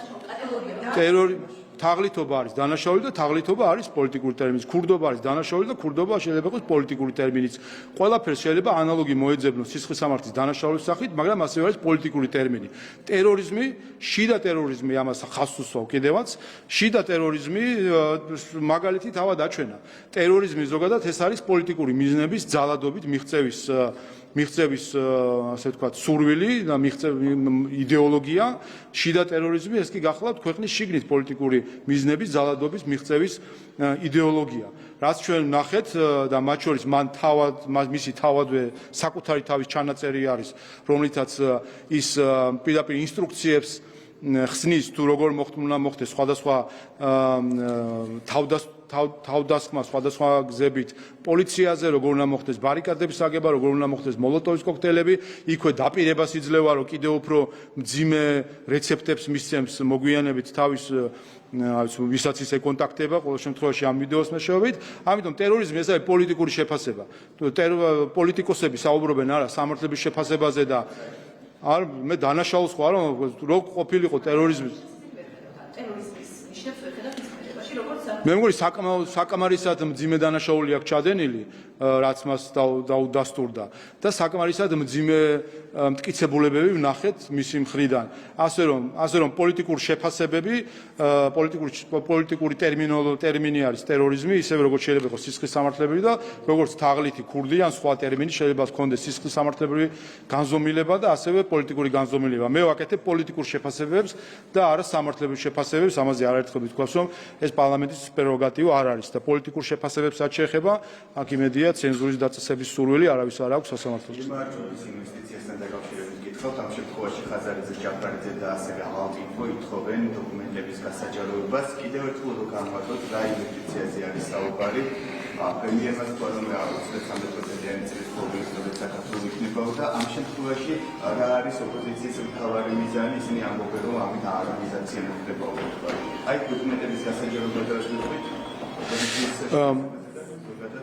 თაღლითობა არის დანაშაული და თაღლითობა არის პოლიტიკური ტერმინიც. ქურდობა არის დანაშაული და ქურდობა შეიძლება იყოს პოლიტიკური ტერმინიც. ყველაფერს შეიძლება ანალოგი მოეძებნოს სისხლის სამართლის დანაშაულის სახით, მაგრამ ასევე არის პოლიტიკური ტერმინი. ტერორიზმი, შიდა ტერორიზმი ამას ხაზს უსვავ კიდევაც. შიდა ტერორიზმი მაგალითი თავად აჩვენა. ტერორიზმი ზოგადად ეს არის პოლიტიკური მიზნების ძალადობით მიღწევის ასე ვთქვათ სურვილი და იდეოლოგია. შიდა ტერორიზმი ეს კი გახლავთ ქვეყნის შიგნით პოლიტიკური მიზნების ძალადობის მიღწევის იდეოლოგია. რაც ჩვენ ვნახეთ და მათ შორის მისი თავადვე საკუთარი თავის ჩანაწერი არის, რომლითაც ის პირდაპირ ინსტრუქციებს ხსნის თუ როგორ უნდა მოხდეს სხვადასხვა თავდასხმა სხვადასხვა გზებით პოლიციაზე, როგორ უნდა მოხდეს ბარიკადების აგება, როგორ უნდა მოხდეს მოლოტოვის კოქტეილები, იქვე დაპირებას იძლევა, რომ კიდევ უფრო მძიმე რეცეპტებს მისცემს მოგვიანებით თავის ვისაც ის ეკონტაქტება, ყოველ შემთხვევაში ამ ვიდეოს მეშვეობით. ამიტომ ტერორიზმი ეს არის პოლიტიკური შეფასება. პოლიტიკოსები საუბრობენ არა სამართლების შეფასებაზე და არ მე დანაშაულს ხო არა რო ყოფილიყო ტერორიზმის ნიშნებს ვეხედავთ ისმერებაში, როგორც მე მგონი საკამარისად მძიმე დანაშაული აქვს ჩადენილი, რაც მას დაუდასტურდა და საკამარისად მძიმე მტკიცებულებები ვნახეთ მისი მხრიდან. ასე რომ პოლიტიკურ შეფასებები, პოლიტიკური ტერმინი არის ტერორიზმი, ისევე როგორც შეიძლება იყოს სისხლის სამართლებრივი და როგორც თაღლითი ქურდი ან სხვა ტერმინი შეიძლება ჰქონდეს სისხლის სამართლებრივი განზომილება და ასევე პოლიტიკური განზომილება. მე ვაკეთებ პოლიტიკურ შეფასებებს და არა სამართლებრივ შეფასებებს, ამაზე არაერთხელ ვთქვას, რომ ეს პარლამენტის პრეროგატივა არ არის და პოლიტიკურ შეფასებებსაც შეეხება, აქ იმედია ცენზურის დაწესების სურვილი არავის არ აქვს სასამართლოში. მიმართულების ინვესტიციასთან დაკავშირებით გითხავთ, ამ შემთხვევაში ხაზარიძე, ჯაფარიძე და ასევე ალტინფო ითხოვენ დოკუმენტების გასაჯაროებას. კიდევ ერთხელ რომ განვადოთ, რა ინვესტიციაზე არის საუბარი. პრემიერმა თქვა, რომ 33%-იანი წლის მობილიზებით საქართველოს იქნებოდა. ამ შემთხვევაში რა არის ოპოზიციის მთავარი მიზანი? ისინი ამბობენ, რომ ამით არამიზაცია მოხდება უკვე. აი დოკუმენტების გასაჯაროება და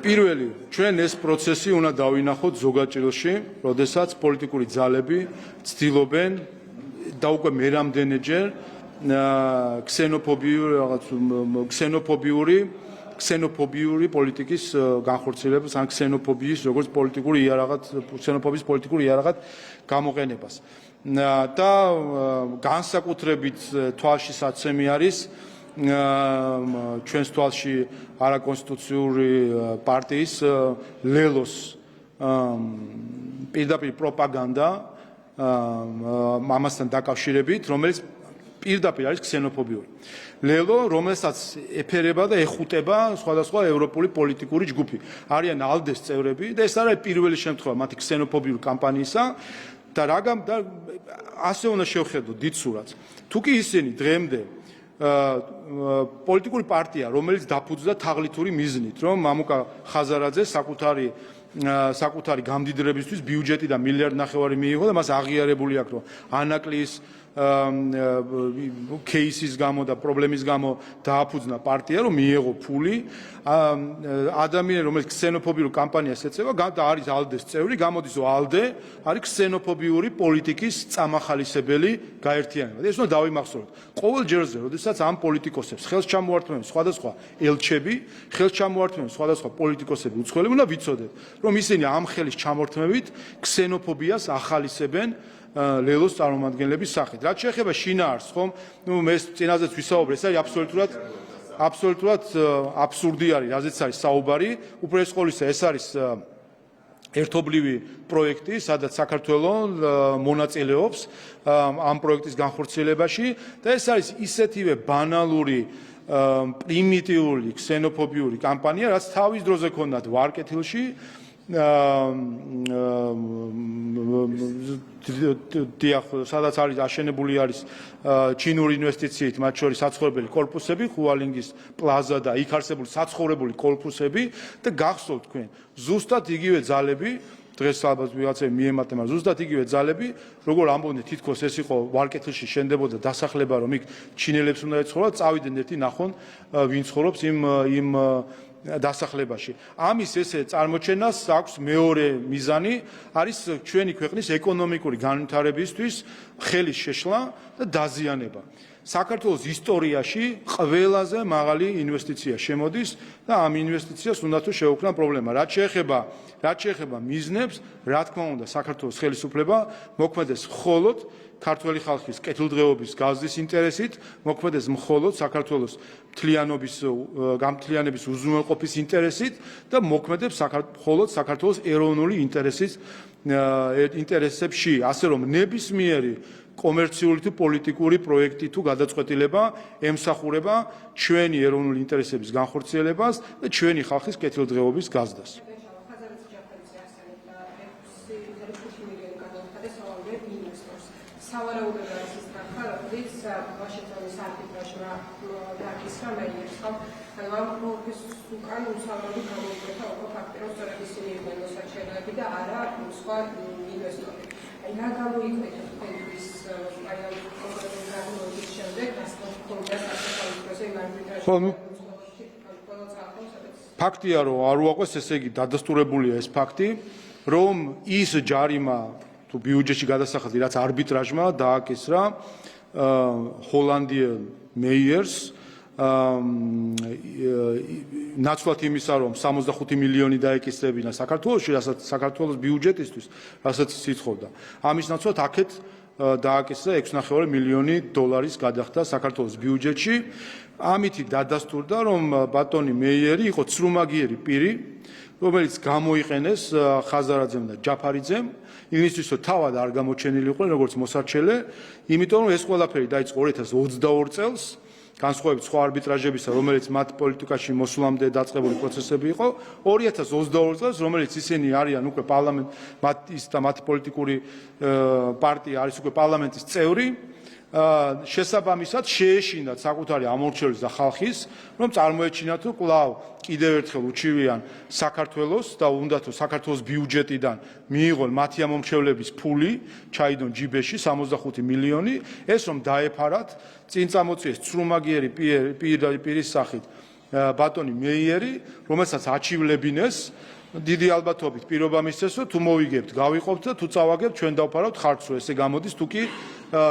პირველი, ჩვენ ეს პროცესი უნდა დავინახოთ ზოგაჭრილში, როდესაც პოლიტიკური ძალები ცდილობენ და უკვე მერამდენეჯერ ქსენოფობიური პოლიტიკის განხორციელებას ან ქსენოფობიის როგორც ქსენოფობიის პოლიტიკური იარაღად გამოყენებას. და განსაკუთრებით თვალშისაცემი არის ჩვენს თვალში არაკონსტიტუციური პარტიის ლელოს პირდაპირ პროპაგანდა ამასთან დაკავშირებით, რომელიც პირდაპირ არის ქსენოფობიური. ლელო, რომელსაც ეფერება და ეხუტება სხვადასხვა ევროპული პოლიტიკური ჯგუფი. არიან ალდეს წევრები და ეს არის პირველი შემთხვევა მათი ქსენოფობიური კამპანიისა და ასე უნდა შევხედოთ დიდ სურათს. თუ კი ისინი დღემდე პოლიტიკური პარტია, რომელიც დაფუძნდა თაღლითური მიზნით, რომ მამუკა ხაზარაძე საკუთარი გამდიდრებისთვის ბიუჯეტი და 1.5 მილიარდი მიიღო და მას აღიარებული აქვს, რომ ანაკლის кейსის გამო და პრობლემის გამო დააფუძნა პარტია, რომ მიიღო ფული. ადამიანი, რომელიც ქსენოფობიურ კამპანიას ეწევა და არის ალდეს წევრი, გამოდის, რომ ალდე არის ქსენოფობიური პოლიტიკის წამახალისებელი გაერთიანება. ეს უნდა დავიმახსოვროთ. ყოველ ჯერზე, როდესაც ამ პოლიტიკოსებს ხელს ჩამოართმევენ სხვადასხვა ელჩები, ხელს ჩამოართმევენ სხვადასხვა პოლიტიკოსები უცხოელები, უნდა ვიცოდეთ, რომ ისინი ამ ხელის ჩამორთმევით ქსენოფობიას ახალისებენ ლელოს წარმომადგენლების სახით. რაც შეეხება შინაარსს, ხომ? მე წინაზეც ვისაუბრე, ეს არის აბსოლუტურად აბსურდი არის, რაზეც არის საუბარი. უპირველეს ყოვლისა, ეს არის ერთობლივი პროექტი, სადაც საქართველოს მონაწილეობს ამ პროექტის განხორციელებაში და ეს არის ისეთივე ბანალური პრიმიტიული ქსენოფობიური კამპანია, რაც თავის დროზე ქონდათ ვარკეთილში სადაც არის აშენებული არის ჩინური ინვესტიციით, მათ შორის საცხოვრებელი კორპუსები, ხუალინგის პლაზა და იქ არსებული საცხოვრებელი კორპუსები და გახსოვთ თქვენ, ზუსტად იგივე ძალები დღეს ალბათ ვიღაცები მიემატა, მაგრამ ზუსტად იგივე ძალები, როგორ ამბობდნენ, თითქოს ეს იყო ვარკეთილში შენდებოდა დასახლება, რომ იქ ჩინელებს უნდა ეცხოვრათ, წავიდნენ ერთი ნახონ, ვინ ცხოვრობს იმ დასახლებაში. ამის ესე წარმოჩენას აქვს მეორე მიზანი, არის ჩვენი ქვეყნის ეკონომიკური განვითარებისთვის ხელის შეშლა და დაზიანება. საქართველოს ისტორიაში ყველაზე მაღალი ინვესტიცია შემოდის და ამ ინვესტიციას უნდა თუ შეუქმნა პრობლემა. რაც შეეხება მიზნებს, რა თქმა უნდა, საქართველოს ხელისუფლება მოქმედებს მხოლოდ ქართველი ხალხის კეთილდღეობის გაზრდის ინტერესით, მოქმედებს მხოლოდ საქართველოს გამთლიანების უზრუნველყოფის ინტერესით და მოქმედებს მხოლოდ საქართველოს ეროვნული ინტერესებში, ასე რომ ნებისმიერი კომერციული თუ პოლიტიკური პროექტი თუ გადაწყვეტილება ემსახურება ჩვენი ეროვნული ინტერესების განხორციელებას და ჩვენი ხალხის კეთილდღეობის გაზრდას. სავარაუდოდ არის ის თანხა, რომელიც ვაშინგტონის არბიტრაჟმა დააკისრა მეიერს, ხო? ანუ ამ პროცესს უკან უსამართლოდ გამოიკვეთა უფრო ფაქტი, რომ სწორედ ისინი იყვნენ მოსაჩვენებლები და არა სხვა ინვესტორები. აი რა გამოიკვეთა თქვენთვის აი ამ პროცესის შემდეგ, რასაც ჰქონდა საქართველოს პროცესზე არბიტრაჟი. ფაქტია, რომ არ უაყვეს, ესე იგი დადასტურებულია ეს ფაქტი, რომ ის ჯარიმა თუ ბიუჯეტში გადასახადი, რაც არბიტრაჟმა დააკისრა ჰოლანდიელ მეიერს ნაცვლად იმისა, რომ 65 მილიონი დაეკისრებინა საქართველოში, რასაც საქართველოს ბიუჯეტისთვის, რასაც ითხოვდა. ამის ნაცვლად აქეთ დააკისრა 6.5 მილიონი დოლარის გადახდა საქართველოს ბიუჯეტში. ამითი დადასტურდა, რომ ბატონი მეიერი იყო ცრუმაგიერი პირი, რომელიც გამოიყენეს ხაზარაძემ და ჯაფარიძემ იმისთვის, რომ თავად არ გამოჩენილიყვნენ როგორც მოსარჩელე, იმიტომ რომ ეს ყველაფერი დაიწყო 2022 წელს, განსხვავებით სხვა არბიტრაჟებისა, რომელიც მათ პოლიტიკაში მოსვლამდე დაწყებული პროცესები იყო, 2022 წელს, რომელიც ისინი არიან უკვე მათი პოლიტიკური პარტია არის უკვე პარლამენტის წევრი, შესაბამისად შეეშინათ საკუთარი ამორჩევლის და ხალხის, რომ წარმოეჩინათ, რომ კვლავ კიდევ ერთხელ უჩივიან საქართველოს და უნდა თუ საქართველოს ბიუჯეტიდან მიიღონ მათი ამორჩევლების ფული, ჩაიდონ ჯიბეში 65 მილიონი, ეს რომ დაეფარათ, წინ წამოწიეს ცრუმაგიერი პირის სახით ბატონი მეიერი, რომელსაც აჩივლებინეს დიდი ალბათობით პირობა მისცეს, რომ თუ მოვიგებთ, გავიყოფთ და თუ წავაგებთ, ჩვენ დავფარავთ ხარცო, ესე გამოდის, თუ კი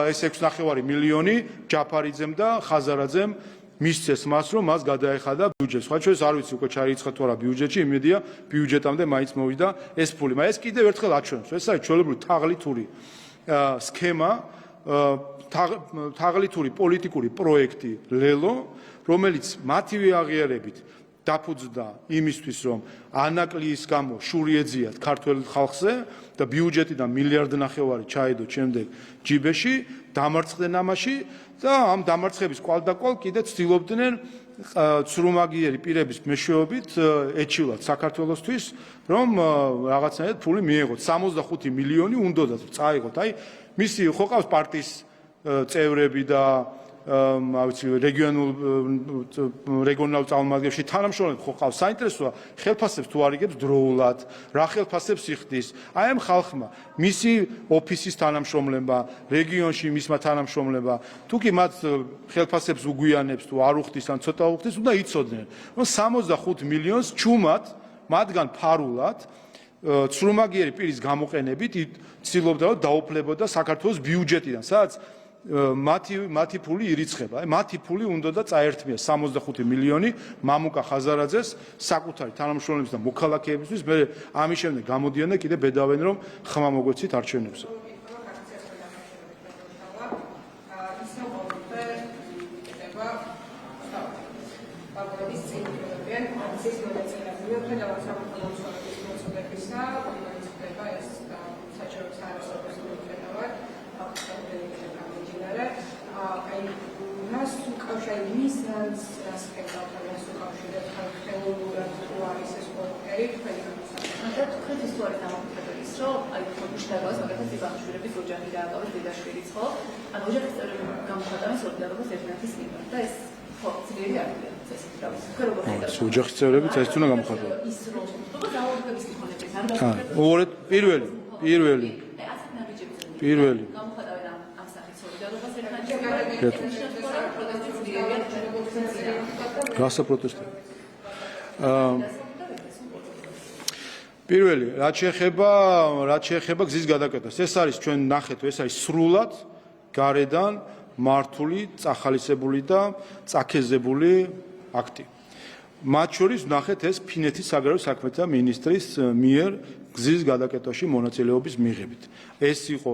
ეს 6.5 მილიონი ჯაფარიძემ და ხაზარაძემ მისცეს მას, რომ მას გადაეხადა ბიუჯეტს. სხვა ჩვენს არ ვიცი უკვე ჩაირიცხა თუ არა ბიუჯეტში, იმედია ბიუჯეტამდე მაინც მოვიდა ეს ფული. მაგრამ ეს კიდევ ერთხელ აჩვენებს, ეს არის ჩვეულებრივი თაღლითური სქემა, თაღლითური პოლიტიკური პროექტი ლელო, რომელიც მათივე აღიარებით დაფუძნდა იმისთვის, რომ ანაკლიის გამო შური ეძიათ ქართველ ხალხზე და ბიუჯეტიდან 1.5 მილიარდი ჩაედოთ შემდეგ ჯიბეში, დამარცხდნენ ამაში და ამ დამარცხების კვალდაკვალ კიდე ცდილობდნენ ცრუმაგიერი პირების მეშვეობით ეჩილათ საქართველოსთვის, რომ რაღაცნაირად ფული მიეღოთ. 65 მილიონი უნდათ წაიღოთ. აი, მისი ხო ყავს პარტიის წევრები და რეგიონალურ წარმომადგენლებში თანამშრომლები ხო ყავს. საინტერესოა, ხელფასებს თუ არიგებს დროულად, რა ხელფასებს იხდის. აი ამ ხალხმა, მისი ოფისის თანამშრომლებმა, რეგიონში მისმა თანამშრომლებმა, თუ კი მათ ხელფასებს უგვიანებს თუ არ უხდის ან ცოტა უხდის, უნდა იცოდნენ, რომ 65 მილიონს ჩუმად, მათგან ფარულად ცრუმაგიერი პირის გამოყენებით ცდილობდა რომ დაუფლებოდა საქართველოს ბიუჯეტიდან, სადაც მათი ფული ირიცხება. მათი ფული უნდა და წაერთმია 65 მილიონი მამუკა ხაზარაძეს საკუთარი თანამშრომლების და მოქალაქეებისთვის. მე ამის შემდეგ გამოდიან და კიდე ბედავენ, რომ ხმა მოგვეცით არჩევნებზე. ოჯახის წევრები წესით უნდა გამოხატოს. პირველი გასაპროტესტო. პირველი, რაც შეეხება გზის გადაკეთებას, ეს არის ჩვენ ნახეთ, ეს არის სრულად გარედან მართული, წახალისებული და წაქეზებული აქტი. მათ შორის ნახეთ ეს ფინეთის საგარეო საქმეთა მინისტრის მიერ გზის გადაკეთებაში მონაწილეობის მიღებით. ეს იყო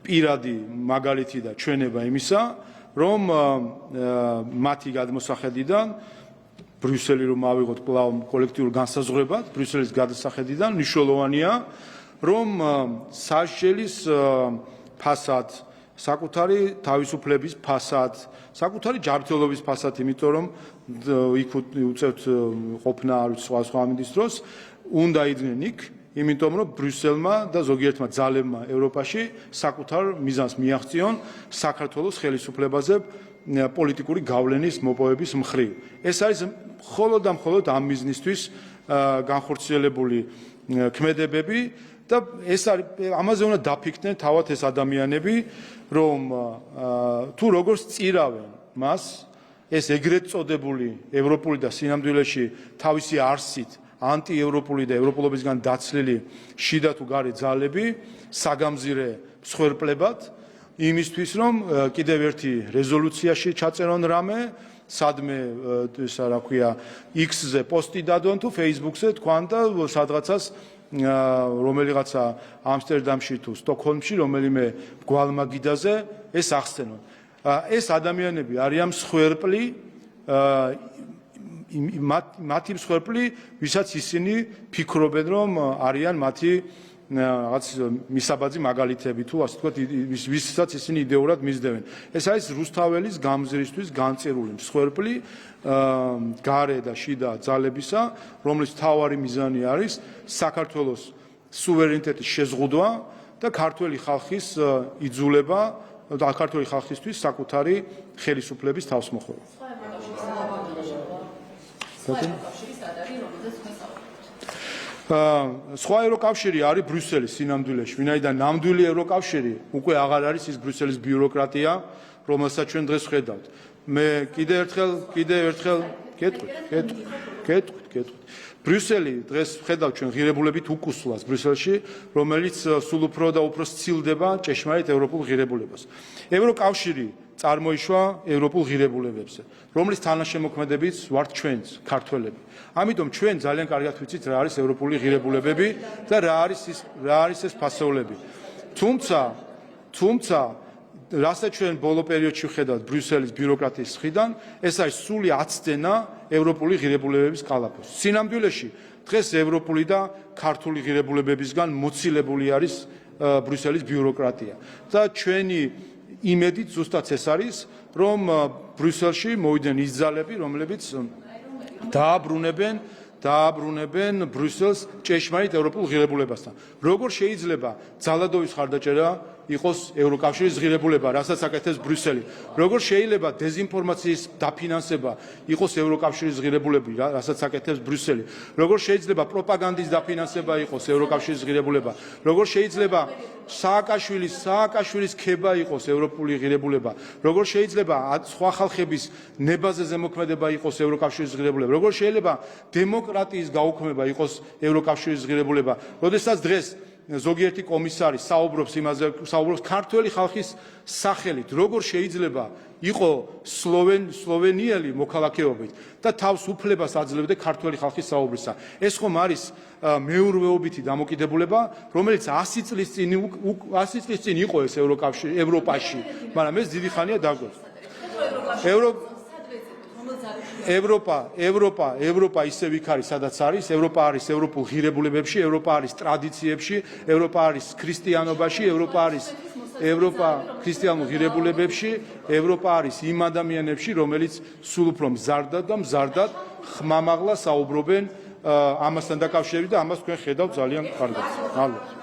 პირადი მაგალითი და ჩვენება იმისა, რომ მათი გადმოსახედიდან ბრიუსელი რომ ავიღოთ კვლავ კოლექტიურ განსაზღვრებად, ბრიუსელის გადასახედიდან მნიშვნელოვანია, რომ სასჯელის ფასად, საკუთარი თავისუფლების ფასად, საკუთარი ჯანმრთელობის ფასად, იმიტომ რომ იქ უწევთ ყოფნა არ ვიცი სხვა მინისტროს, უნდა იდგნენ იქ, იმიტომ რომ ბრიუსელმა და ზოგიერთმა ძალებმა ევროპაში საკუთარ მიზანს მიაღწიონ საქართველოს ხელისუფლებაზე პოლიტიკური გავლენის მოპოვების მხრივ. ეს არის მხოლოდ და მხოლოდ ამ მიზნისთვის განხორციელებული ქმედებები და ეს არის ამაზე უნდა დაფიქრდნენ თავად ეს ადამიანები, რომ თუ როგორც წირავენ მას ეს ეგრეთ წოდებული ევროპული და სინამდვილეში თავისი არსით ანტიევროპული და ევროპულობისგან დაცლილი შიდა თუ გარე ძალები საგამზირე მსხვერპლებად იმისთვის რომ კიდევ ერთი რეზოლუციაში ჩაწერონ რამე სადმე ისა რა ქვია X-ზე პოსტი დადონ თუ Facebook-ზე თქვან და სადღაცას რომელიღაცა ამსტერდამში თუ სტოკჰოლმში რომელიმე გვალმაგიდაზე ეს ახსენონ. ეს ადამიანები არიან მსხვერპლი მათი მსხვერპლი, ვისაც ისინი ფიქრობენ, რომ არიან მათი რაღაც მისაბაძი მაგალითები თუ ასე ვთქვათ, ვისაც ისინი იდეურად მისდევენ. ეს არის რუსთაველის გამზირისთვის განწირული მსხვერპლი გარე და შიდა ძალებისა, რომლის მთავარი მიზანი არის საქართველოს სუვერენიტეტის შეზღუდვა და ქართველი ხალხის იძულება და ქართველი ხალხისთვის საკუთარი ხელისუფლების თავსმოხვევა. სხვა ევროკავშირი არის ბრიუსელის სინამდვილეში, ვინაიდან ნამდვილი ევროკავშირი უკვე აღარ არის ის ბრიუსელის ბიუროკრატია, რომელსაც ჩვენ დღეს ხედავთ. მე კიდევ ერთხელ გეტყვით. ბრიუსელი დღეს ხედავთ ჩვენ ღირებულებით უკუსლას ბრიუსელში, რომელიც სულ უფრო და უფრო სცილდება ჭეშმარიტ ევროპულ ღირებულებას. ევროკავშირი წარმოიშვა ევროპულ ღირებულებებზე, რომლის თანაშემოქმედებიც ვართ ჩვენც, ქართველები. ამიტომ ჩვენ ძალიან კარგად ვიცით რა არის ევროპული ღირებულებები და რა არის ეს ფასეულები. თუმცა რასაც ჩვენ ბოლო პერიოდში ვხედავთ ბრიუსელის ბიუროკრატიის მხრიდან, ეს არის სრული აცდენა ევროპული ღირებულებების კალაფოს. სინამდვილეში დღეს ევროპული და ქართული ღირებულებებისგან მოცილებული არის ბრიუსელის ბიუროკრატია და ჩვენი იმედით ზუსტად ეს არის, რომ ბრიუსელში მოვიდნენ ის ძალები, რომლებიც დააბრუნებენ ბრიუსელს ჭეშმარიტ ევროპულ ღირებულებასთან. როგორ შეიძლება ძალადობის ხარდაჭერა იყოს ევროკავშირის ღირებულება, რასაც აკეთებს ბრიუსელი? როგორ შეიძლება დეзинფორმაციის დაფინანსება იყოს ევროკავშირის ღირებულები, რასაც აკეთებს ბრიუსელი? როგორ შეიძლება პროპაგანდის დაფინანსება იყოს ევროკავშირის ღირებულება? როგორ შეიძლება სააკაშვილის ქება იყოს ევროპული ღირებულება? როგორ შეიძლება სხვა ხალხების ნებაზე ზემოქმედება იყოს ევროკავშირის ღირებულება? როგორ შეიძლება დემოკრატიის გაუქმება იყოს ევროკავშირის ღირებულება? როდესაც დღეს ზოგიერთი კომისარი საუბრობს ქართველი ხალხის სახელით, როგორ შეიძლება იყო სლოვენიელი მოქალაქეობით და თავს უფლებას აძლევდა ქართველი ხალხის საუბრისა. ეს ხომ არის მეურვეობითი დამოკიდებულება, რომელიც 100 წლის წინ იყო ეს ევროპაში, მაგრამ ეს დიდი ხანია დაგვეც. ევროპა ისევ იქ არის, სადაც არის. ევროპა არის ევროპულ ღირებულებებში, ევროპა არის ტრადიციებში, ევროპა არის ქრისტიანობაში, ევროპა ქრისტიანულ ღირებულებებში, ევროპა არის იმ ადამიანებში, რომელიც სულ უფრო მზარდად ხმამაღლა საუბრობენ ამასთან დაკავშირებით და ამას თქვენ ხედავთ ძალიან კარგად.